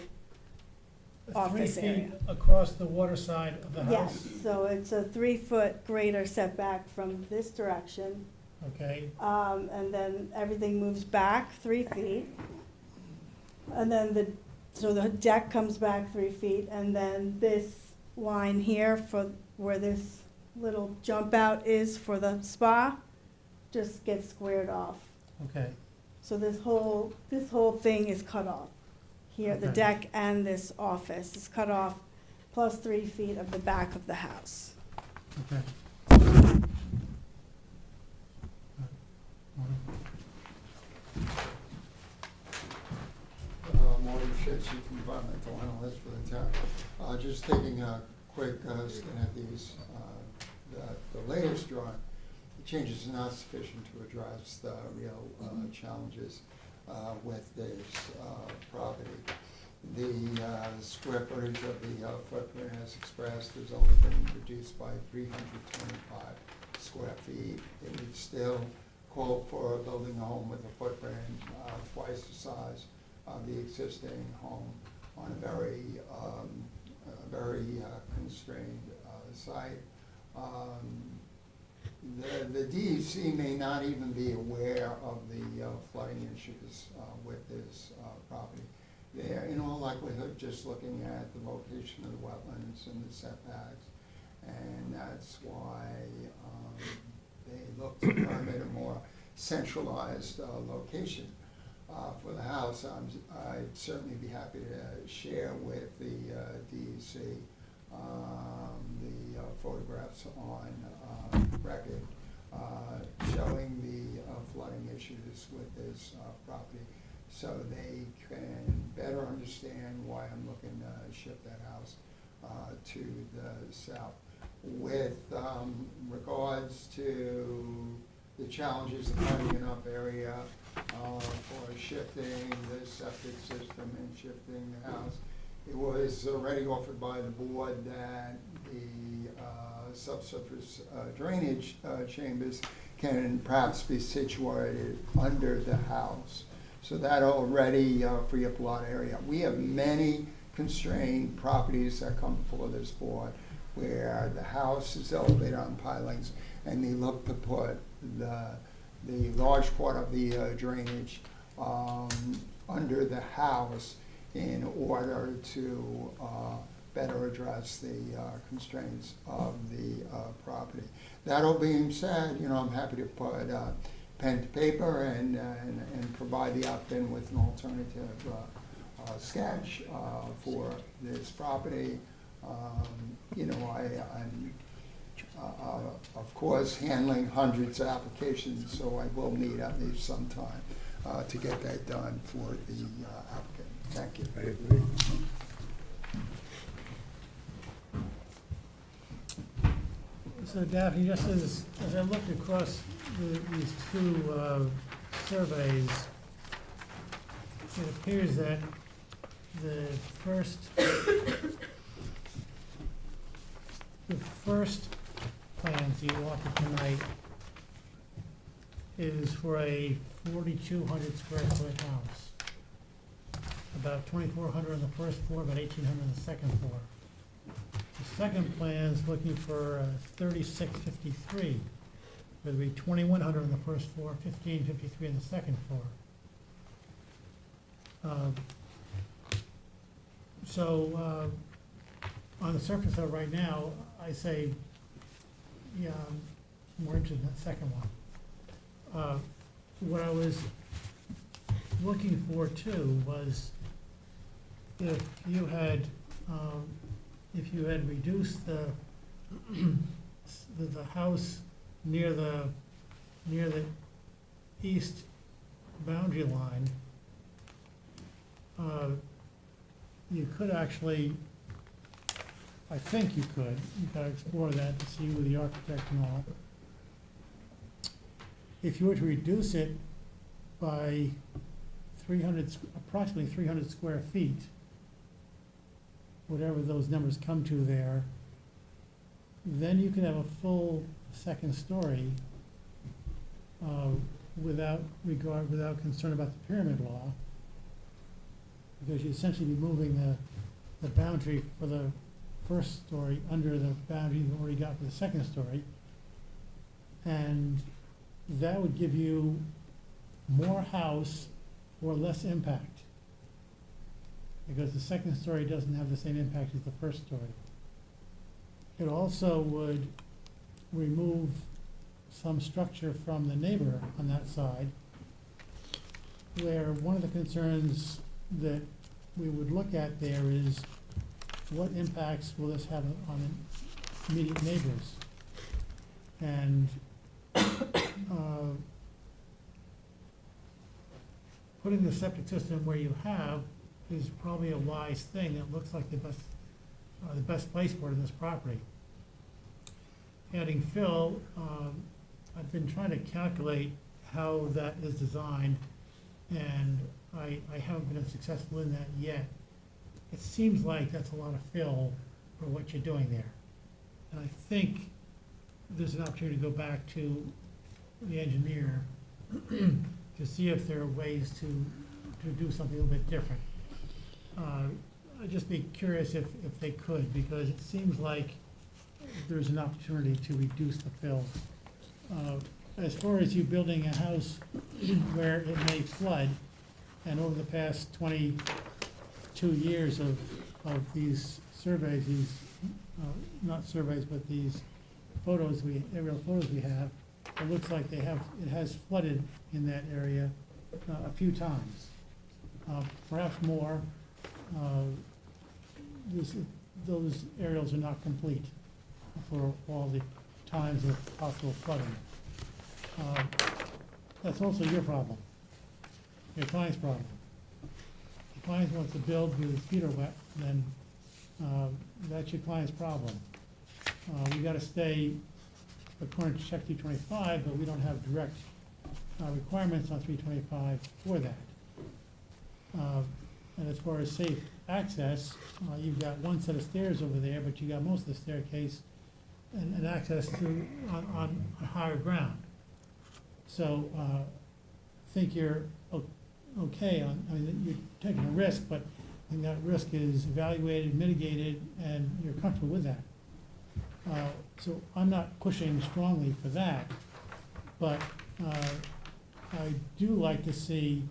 office 3 area. feet across the water side of the Yes, house? so it's a 3-foot greater setback from this direction, Okay, and then everything moves back 3 feet. And then so the deck comes back 3 feet, and then this line here for where this little jump out is for the spa just gets squared off. okay. So this whole thing is cut off. Here, the Okay. deck and this office is cut off, plus 3 feet of the back of the house. Okay. Marty Shea, Chief Environmental Analyst for the town. Just taking a quick scan at these, the latest drawing. The changes are not sufficient to address the real challenges with this property. The square footage of the footprint as expressed has only been reduced by 325 square feet. It would still call for building a home with a footprint twice the size of the existing home on a very constrained site. The DEC may not even be aware of the flooding issues with this property. They're in all likelihood just looking at the location of the wetlands and the setbacks, and that's why they look to permit a more centralized location for the house. I'd certainly be happy to share with the DEC the photographs on record showing the flooding issues with this property, so they can better understand why I'm looking to ship that house to the south. With regards to the challenges of finding enough area for shifting the septic system and shifting the house, it was already offered by the board that the subsurface drainage chambers can perhaps be situated under the house. So that already free up a lot of area. We have many constrained properties that come before this board where the house is elevated on pilings, and they look to put the large part of the drainage under the house in order to better address the constraints of the property. That all being said, I'm happy to put pen to paper and provide the applicant with an alternative sketch for this property. You know, I'm, of course, handling hundreds of applications, so I will need at least some time to get that done for the applicant. Thank you. I agree. So Daphne, just as I looked across these two surveys, it appears that the first plans you offered tonight is for a 4,200 square foot house. About 2,400 on the first floor, about 1,800 on the second floor. The second plan is looking for 3,653, whether it be 2,100 on the first floor, 1,553 on the second floor. On the surface of it right now, I say, yeah, I'm more interested in that second one. What I was looking for too was if you had reduced the house near the east boundary line, you could actually, I think you could explore that to see with the architect and all. If you were to reduce it by approximately 300 square feet, whatever those numbers come to there, then you can have a full second story without concern about the pyramid law, because you essentially be moving the boundary for the first story under the boundary you've already got for the second story, and that would give you more house for less impact, because the second story doesn't have the same impact as the first story. It also would remove some structure from the neighbor on that side, where one of the concerns that we would look at there is what impacts will this have on immediate neighbors? And putting the septic system where you have is probably a wise thing. It looks like the best place for it in this property. Adding fill, I've been trying to calculate how that is designed, and I haven't been successful in that yet. It seems like that's a lot of fill for what you're doing there. And I think there's an opportunity to go back to the engineer to see if there are ways to do something a little bit different. I'd just be curious if they could, because it seems like there's an opportunity to reduce the fill. As far as you building a house where it may flood, and over the past 22 years of these surveys, not surveys, but these photos, aerial photos we have, it looks like it has flooded in that area a few times, perhaps more. Those aerials are not complete for all the times of possible flooding. That's also your problem, your client's problem. If your client wants to build with his feet are wet, then that's your client's problem. We gotta stay according to check 325, but we don't have direct requirements on 325 for that. And as far as safe access, you've got one set of stairs over there, but you got most of the staircase and access to on higher ground. So I think you're okay on, I mean, you're taking a risk, but I think that risk is evaluated, mitigated, and you're comfortable with that. So I'm not pushing strongly for that, but I do like to see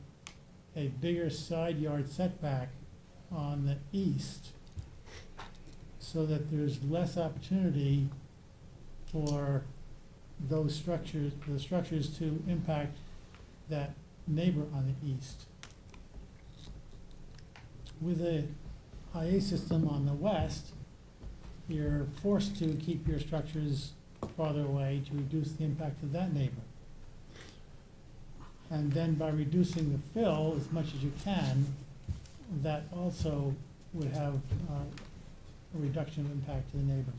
a bigger side yard setback on the east, so that there's less opportunity for those structures, the structures to impact that neighbor on the east. With a IA system on the west, you're forced to keep your structures farther away to reduce the impact of that neighbor. And then by reducing the fill as much as you can, that also would have a reduction of impact to the neighbors.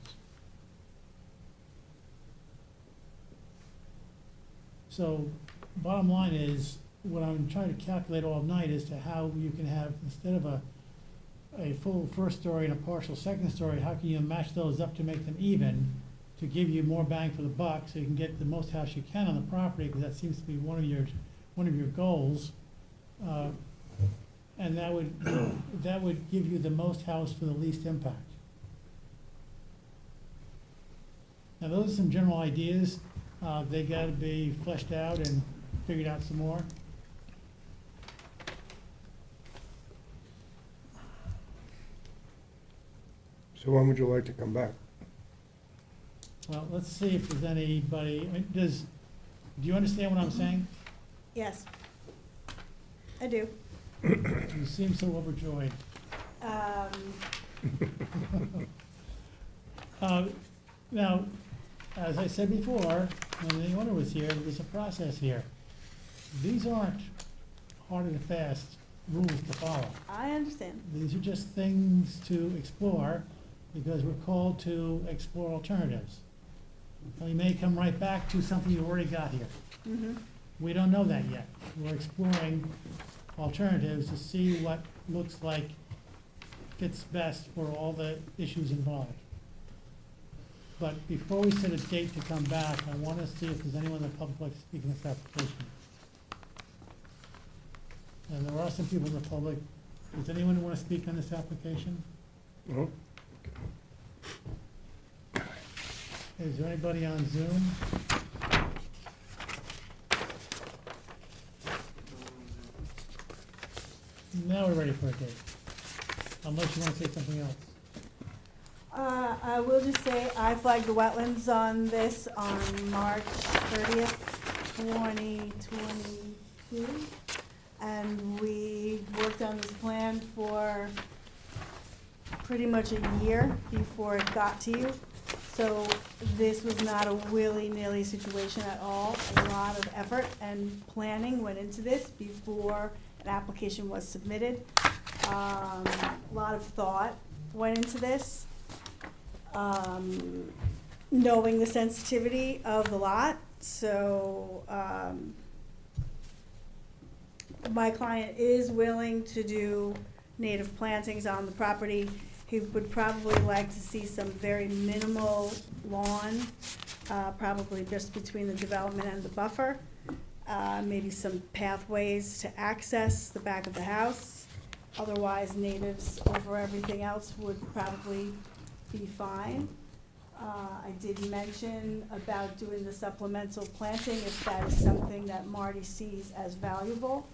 So bottom line is, what I'm trying to calculate all night as to how you can have, instead of a full first story and a partial second story, how can you match those up to make them even, to give you more bang for the buck, so you can get the most house you can on the property, because that seems to be one of your goals. And that would give you the most house for the least impact. Now, those are some general ideas. They gotta be fleshed out and figured out some more. So when would you like to come back? Well, let's see if there's anybody, I mean, do you understand what I'm saying? Yes, I do. You seem so overjoyed. Now, as I said before, when the owner was here, there was a process here. These aren't hard and fast rules to follow. I understand. These are just things to explore, because we're called to explore alternatives. Now, you may come right back to something you already got here. Mm-hmm. We don't know that yet. We're exploring alternatives to see what looks like fits best for all the issues involved. But before we set a date to come back, I want to see if there's anyone in the public who would like to speak in this application. And there are some people in the public. Does anyone want to speak on this application? No? Is there anybody on Zoom? Now we're ready for a date, unless you want to say something else. I will just say, I flagged the wetlands on this on March 30th, 2022. And we worked on this plan for pretty much a year before it got to you. So this was not a willy-nilly situation at all. A lot of effort and planning went into this before an application was submitted. A lot of thought went into this. Knowing the sensitivity of the lot, so, my client is willing to do native plantings on the property. He would probably like to see some very minimal lawn, probably just between the development and the buffer. Maybe some pathways to access the back of the house. Otherwise, natives over everything else would probably be fine. I did mention about doing the supplemental planting, if that is something that Marty sees as valuable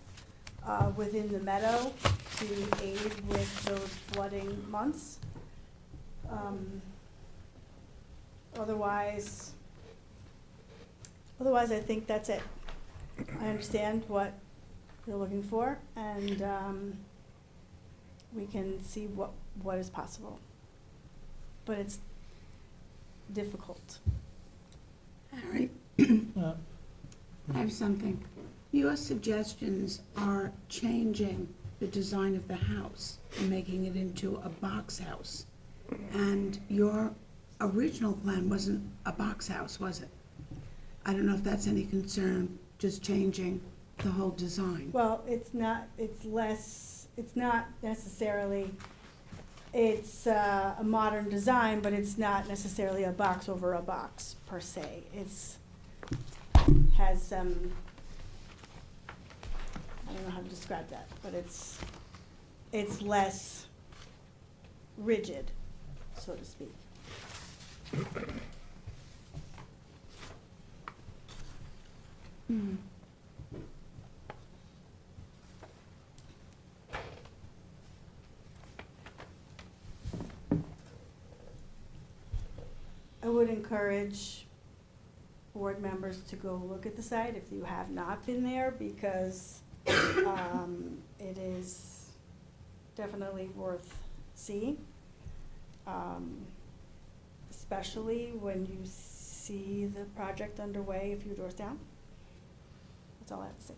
within the meadow to aid with those flooding months. Otherwise, I think that's it. I understand what you're looking for, and we can see what is possible. But it's difficult. Harry, Uh, I have something. Your suggestions are changing the design of the house and making it into a box house. And your original plan wasn't a box house, was it? I don't know if that's any concern, just changing the whole design. Well, it's not necessarily, it's a modern design, but it's not necessarily a box over a box per se. Has some, I don't know how to describe that, but it's less rigid, so to speak. Hmm. I would encourage board members to go look at the site if you have not been there, because it is definitely worth seeing. Especially when you see the project underway a few doors down. That's all I have to say.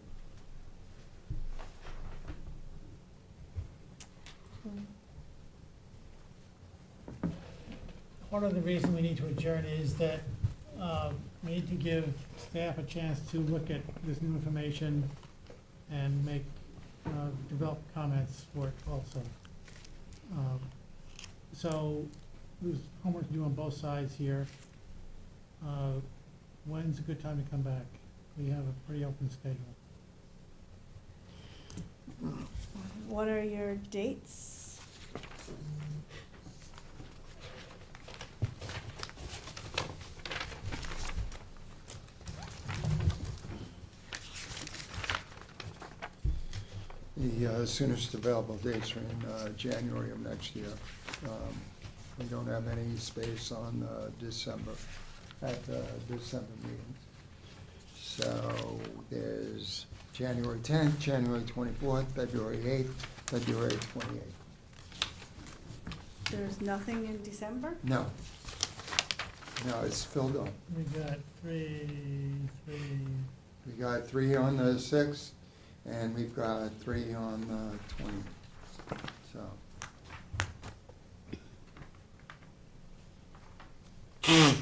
Part of the reason we need to adjourn is that we need to give staff a chance to look at this new information and make, develop comments for it also. So there's homework to do on both sides here. When's a good time to come back? We have a pretty open schedule. What are your dates? The soonest available dates are in January of next year. We don't have any space on December, at the December meetings. So there's January 10th, January 24th, February 8th, February 28th. There's nothing in December? No. No, it's filled up. We got three. We got 3 on the 6th, and we've got 3 on the 20th, so. And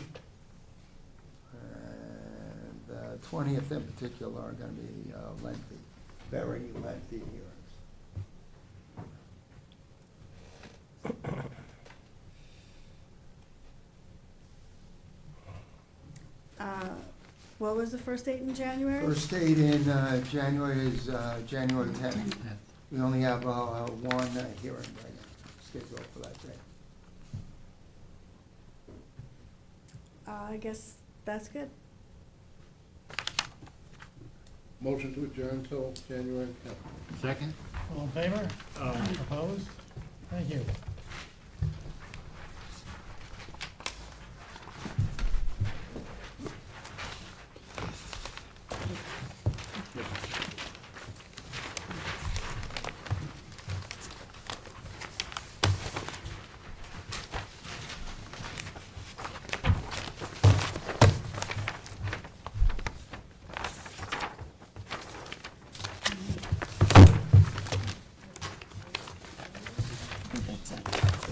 the 20th in particular are gonna be lengthy, very lengthy hearings. What was the first date in January? First date in January is January 10th. We only have one hearing right now scheduled for that day. I guess that's good. Motion to adjourn till January 10th. Second? All in favor? Opposed? Thank you.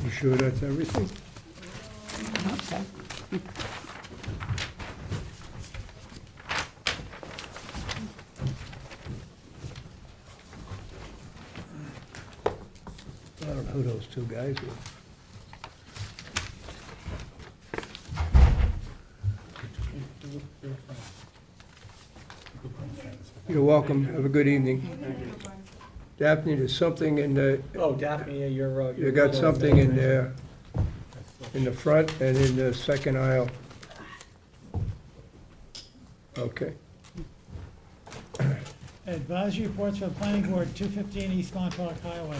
You sure that's everything? I don't know who those two guys were. You're welcome. Have a good evening. Daphne, there's something in the, Oh, Daphne, you're. you got something in there, in the front and in the second aisle. Okay. Advisory reports for the planning board, 215 East Montauk Highway.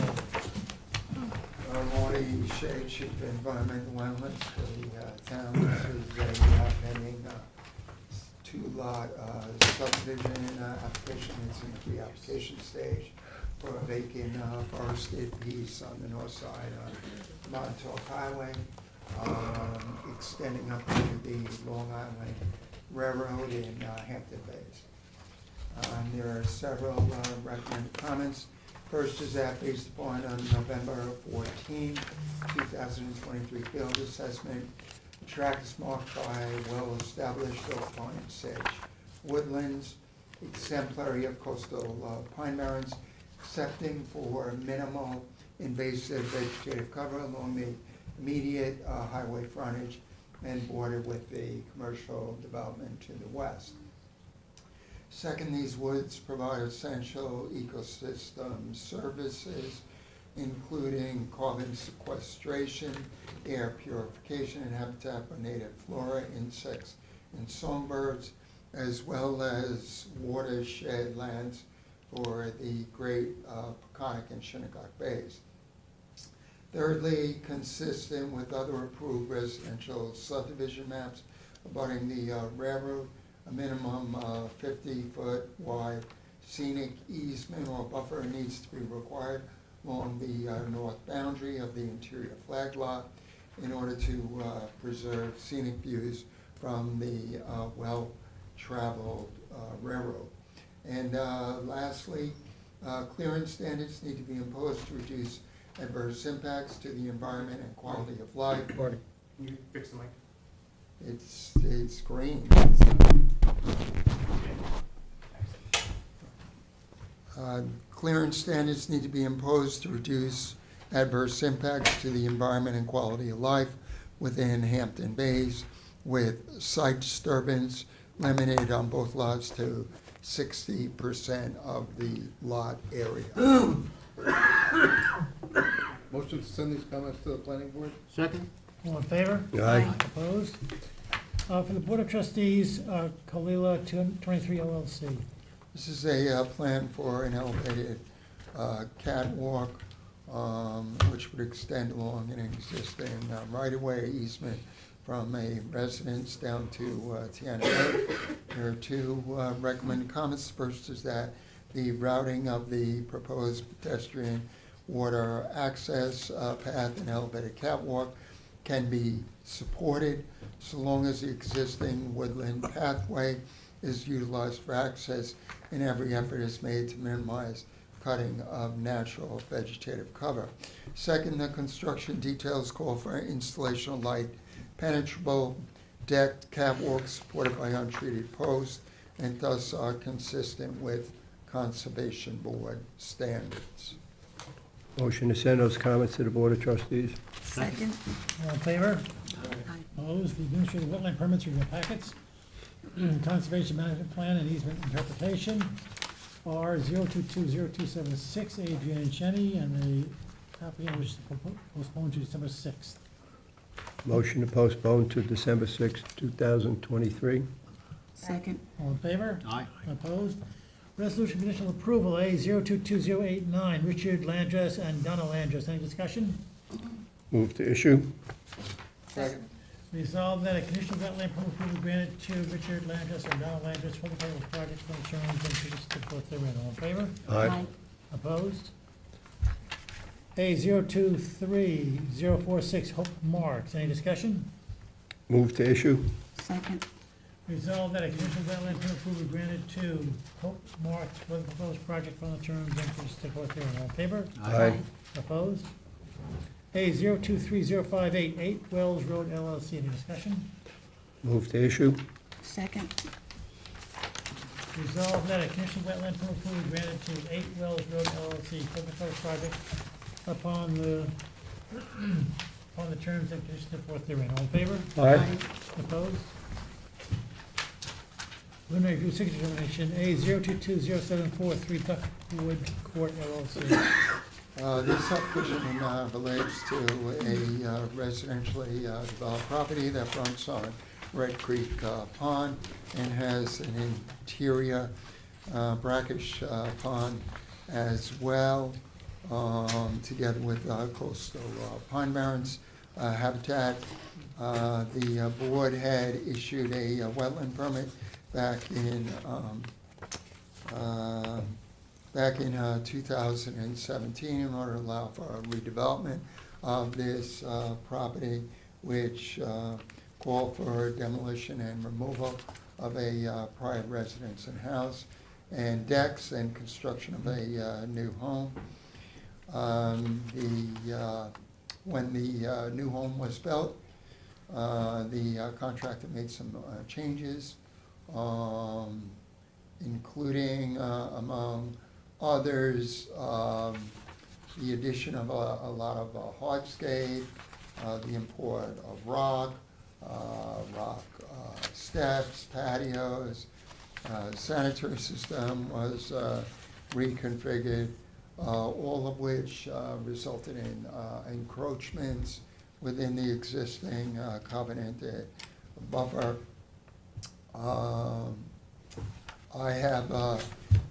Morty Shea, Chief of Environmental Wetlands for the town. This is a pending two-lot subdivision application. It's in the pre-application stage for a vacant forested piece on the north side of Montauk Highway, extending up to the Long Island Railroad in Hampton Bays. There are several recommended comments. First is that based upon November 14, 2023 field assessment, the tract is marked by well-established oak pine and sedge woodlands, exemplary of coastal pine barrens, excepting for minimal invasive vegetative cover along the immediate highway frontage and bordered with the commercial development to the west. Second, these woods provide essential ecosystem services, including carbon sequestration, air purification, and habitat for native flora, insects, and songbirds, as well as watershed lands for the Great Peconic and Shinnecock Bays. Thirdly, consistent with other approved residential subdivision maps abutting the railroad, a minimum 50-foot wide scenic easement or buffer needs to be required along the north boundary of the interior flag lot in order to preserve scenic views from the well-traveled railroad. And lastly, clearance standards need to be imposed to reduce adverse impacts to the environment and quality of life. Can you fix the mic? It's green. Clearance standards need to be imposed to reduce adverse impacts to the environment and quality of life within Hampton Bays, with site disturbance limited on both lots to 60% of the lot area. Motion to send these comments to the planning board? Second? All in favor? Aye. Opposed? For the Board of Trustees, Kalila 223 LLC. This is a plan for an elevated catwalk, which would extend along an existing right-of-way easement from a residence down to Tiana Road. There are two recommended comments. First is that the routing of the proposed pedestrian water access path and elevated catwalk can be supported so long as the existing woodland pathway is utilized for access and every effort is made to minimize cutting of natural vegetative cover. Second, the construction details call for installation of light penetrable decked catwalks supported by untreated posts and thus are consistent with Conservation Board standards. Motion to send those comments to the Board of Trustees. Second. All in favor? Aye. Opposed? The administrative wetland permits are in your packets. Conservation management plan and easement interpretation are 0220276, Adrian and Cheney, and the applicant wishes to postpone to December 6th. Motion to postpone to December 6, 2023. Second. All in favor? Aye. Opposed? Resolution conditional approval, A 022089, Richard Landress and Donna Landress. Any discussion? Move to issue. Second. Resolved that a conditional wetland permit approval granted to Richard Landress and Donna Landress for the proposed project for the terms and conditions set forth therein. All in favor? Aye. Opposed? A 023046, Hope Marks. Any discussion? Move to issue. Second. Resolved that a conditional wetland permit approval granted to Hope Marks for the proposed project for the terms and conditions set forth therein. All in favor? Aye. Opposed? A 023058, 8 Wells Road LLC. Any discussion? Move to issue. Second. Resolved that a conditional wetland permit approval granted to 8 Wells Road LLC for the proposed project upon the terms and conditions set forth therein. All in favor? Aye. Opposed? Preliminary review signature determination, A 022074, 3 Duckwood Court LLC. This application relates to a residentially developed property that fronts on Red Creek Pond and has an interior brackish pond as well, together with coastal pine barrens habitat. The board had issued a wetland permit back in 2017 in order to allow for a redevelopment of this property, which called for demolition and removal of a prior residence and house and decks and construction of a new home. When the new home was built, the contractor made some changes, including, among others, the addition of a lot of hardscape, the import of rock steps, patios, sanitary system was reconfigured, all of which resulted in encroachments within the existing covenanted buffer. I have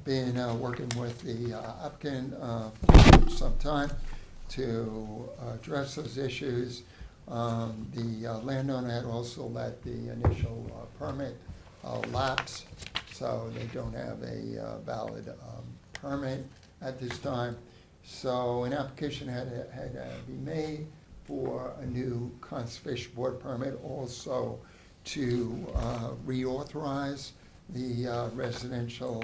been working with the applicant for some time to address those issues. The landowner had also let the initial permit lapsed, so they don't have a valid permit at this time. So an application had to be made for a new Conservation Board permit, also to reauthorize the residential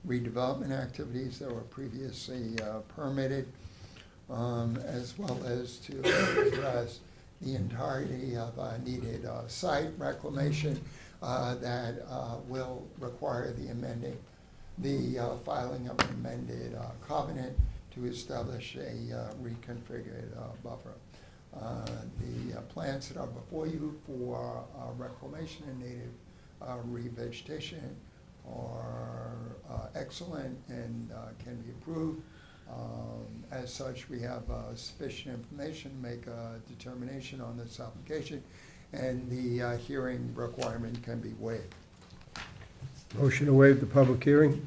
redevelopment activities that were previously permitted, as well as to address the entirety of needed site reclamation that will require the filing of an amended covenant to establish a reconfigured buffer. The plants that are before you for reclamation and native revegetation are excellent and can be approved. As such, we have sufficient information to make a determination on this application, and the hearing requirement can be waived. Motion to waive the public hearing?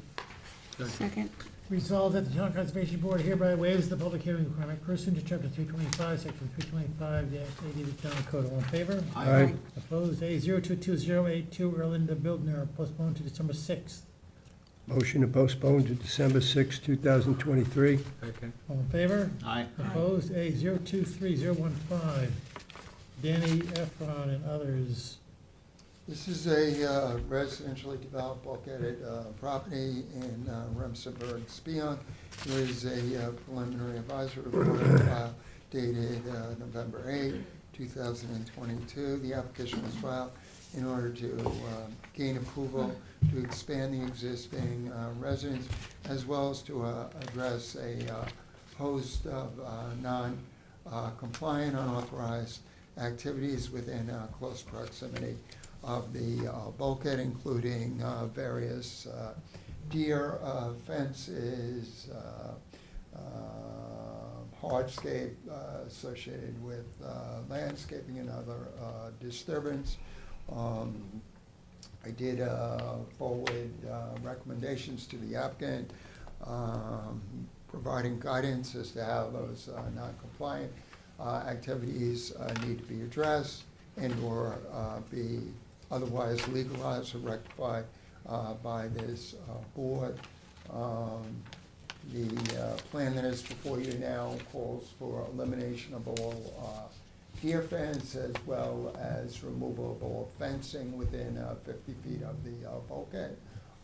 Second. Resolved that the Town Conservation Board hereby waives the public hearing requirement pursuant to chapter 325, section 325-80 of the Town Code. All in favor? Aye. Opposed? A022082, Erlinda Bildner, postponed to December 6th. Motion to postpone to December 6, 2023. Second. All in favor? Aye. Opposed? A023015, Danny Efron and others. This is a residentially developed bulkheaded property in Remsenburg, Spion. There is a preliminary advisory report filed dated November 8, 2022. The application was filed in order to gain approval to expand the existing residence, as well as to address a host of non-compliant, unauthorized activities within close proximity of the bulkhead, including various deer fences, hardscape associated with landscaping and other disturbance. I did forward recommendations to the applicant, providing guidance as to how those non-compliant activities need to be addressed and/or be otherwise legalized or rectified by this board. The plan that is before you now calls for elimination of all deer fence, as well as removal of all fencing within 50 feet of the bulkhead.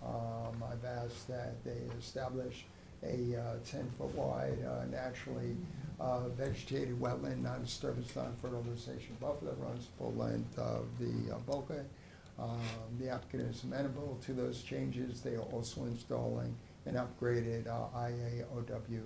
I've asked that they establish a 10-foot wide naturally vegetated wetland, non-disturbance, non-fertilization buffer that runs full length of the bulkhead. The applicant is amenable to those changes. They are also installing an upgraded IAOW-TS.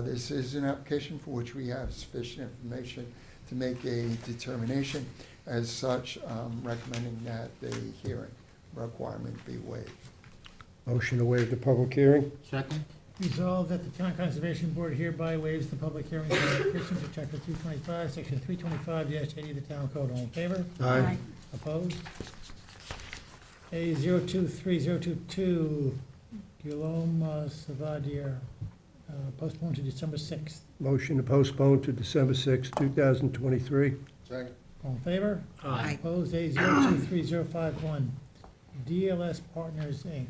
This is an application for which we have sufficient information to make a determination. As such, recommending that the hearing requirement be waived. Motion to waive the public hearing? Second? Resolved that the Town Conservation Board hereby waives the public hearing pursuant to chapter 325, section 325-80 of the Town Code. All in favor? Aye. Opposed? A023022, Guillaume Savadier, postponed to December 6th. Motion to postpone to December 6, 2023. Second. All in favor? Aye. Opposed? A023051, DLS Partners, Inc.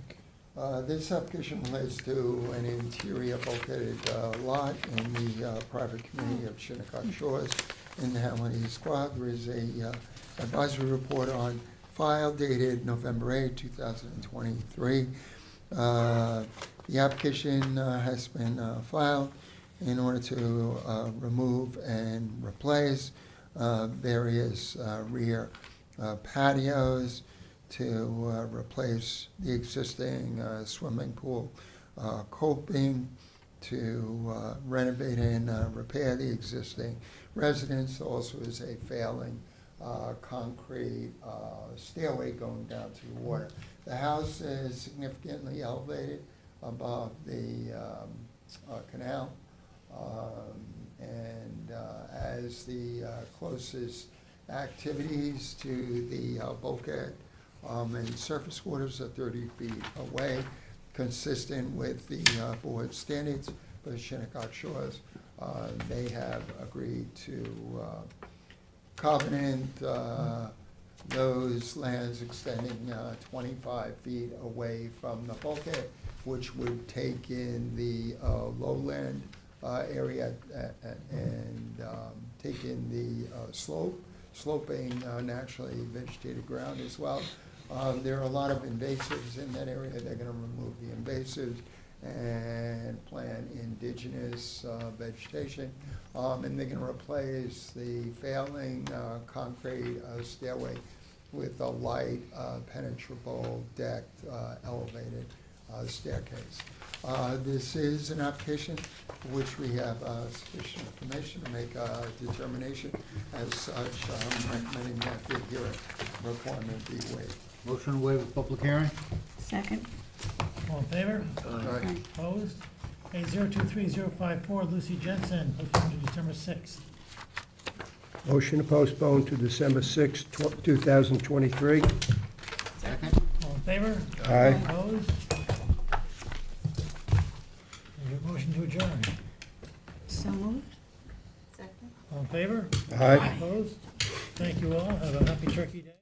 This application relates to an interior bulkheaded lot in the private community of Shinnecock Shores in the Hamlet East Quad. There is a advisory report on file dated November 8, 2023. The application has been filed in order to remove and replace various rear patios, to replace the existing swimming pool coping, to renovate and repair the existing residence. Also is a failing concrete stairway going down to the water. The house is significantly elevated above the canal, and as the closest activities to the bulkhead and surface waters are 30 feet away, consistent with the board standards for the Shinnecock Shores. They have agreed to covenant those lands extending 25 feet away from the bulkhead, which would take in the lowland area and take in the sloping naturally vegetated ground as well. There are a lot of invasives in that area. They're gonna remove the invasives and plant indigenous vegetation. And they're gonna replace the failing concrete stairway with a light penetrable decked elevated staircase. This is an application for which we have sufficient information to make a determination. As such, I'm recommending that the hearing requirement be waived. Motion to waive the public hearing? Second? All in favor? Aye. Opposed? A 023054, Lucy Jensen, postponed to December 6th. Motion to postpone to December 6, 2023. Second. All in favor? Aye. Opposed? Is there a motion to adjourn? So moved? Second? All in favor? Aye. Opposed? Thank you all. Have a happy Turkey Day.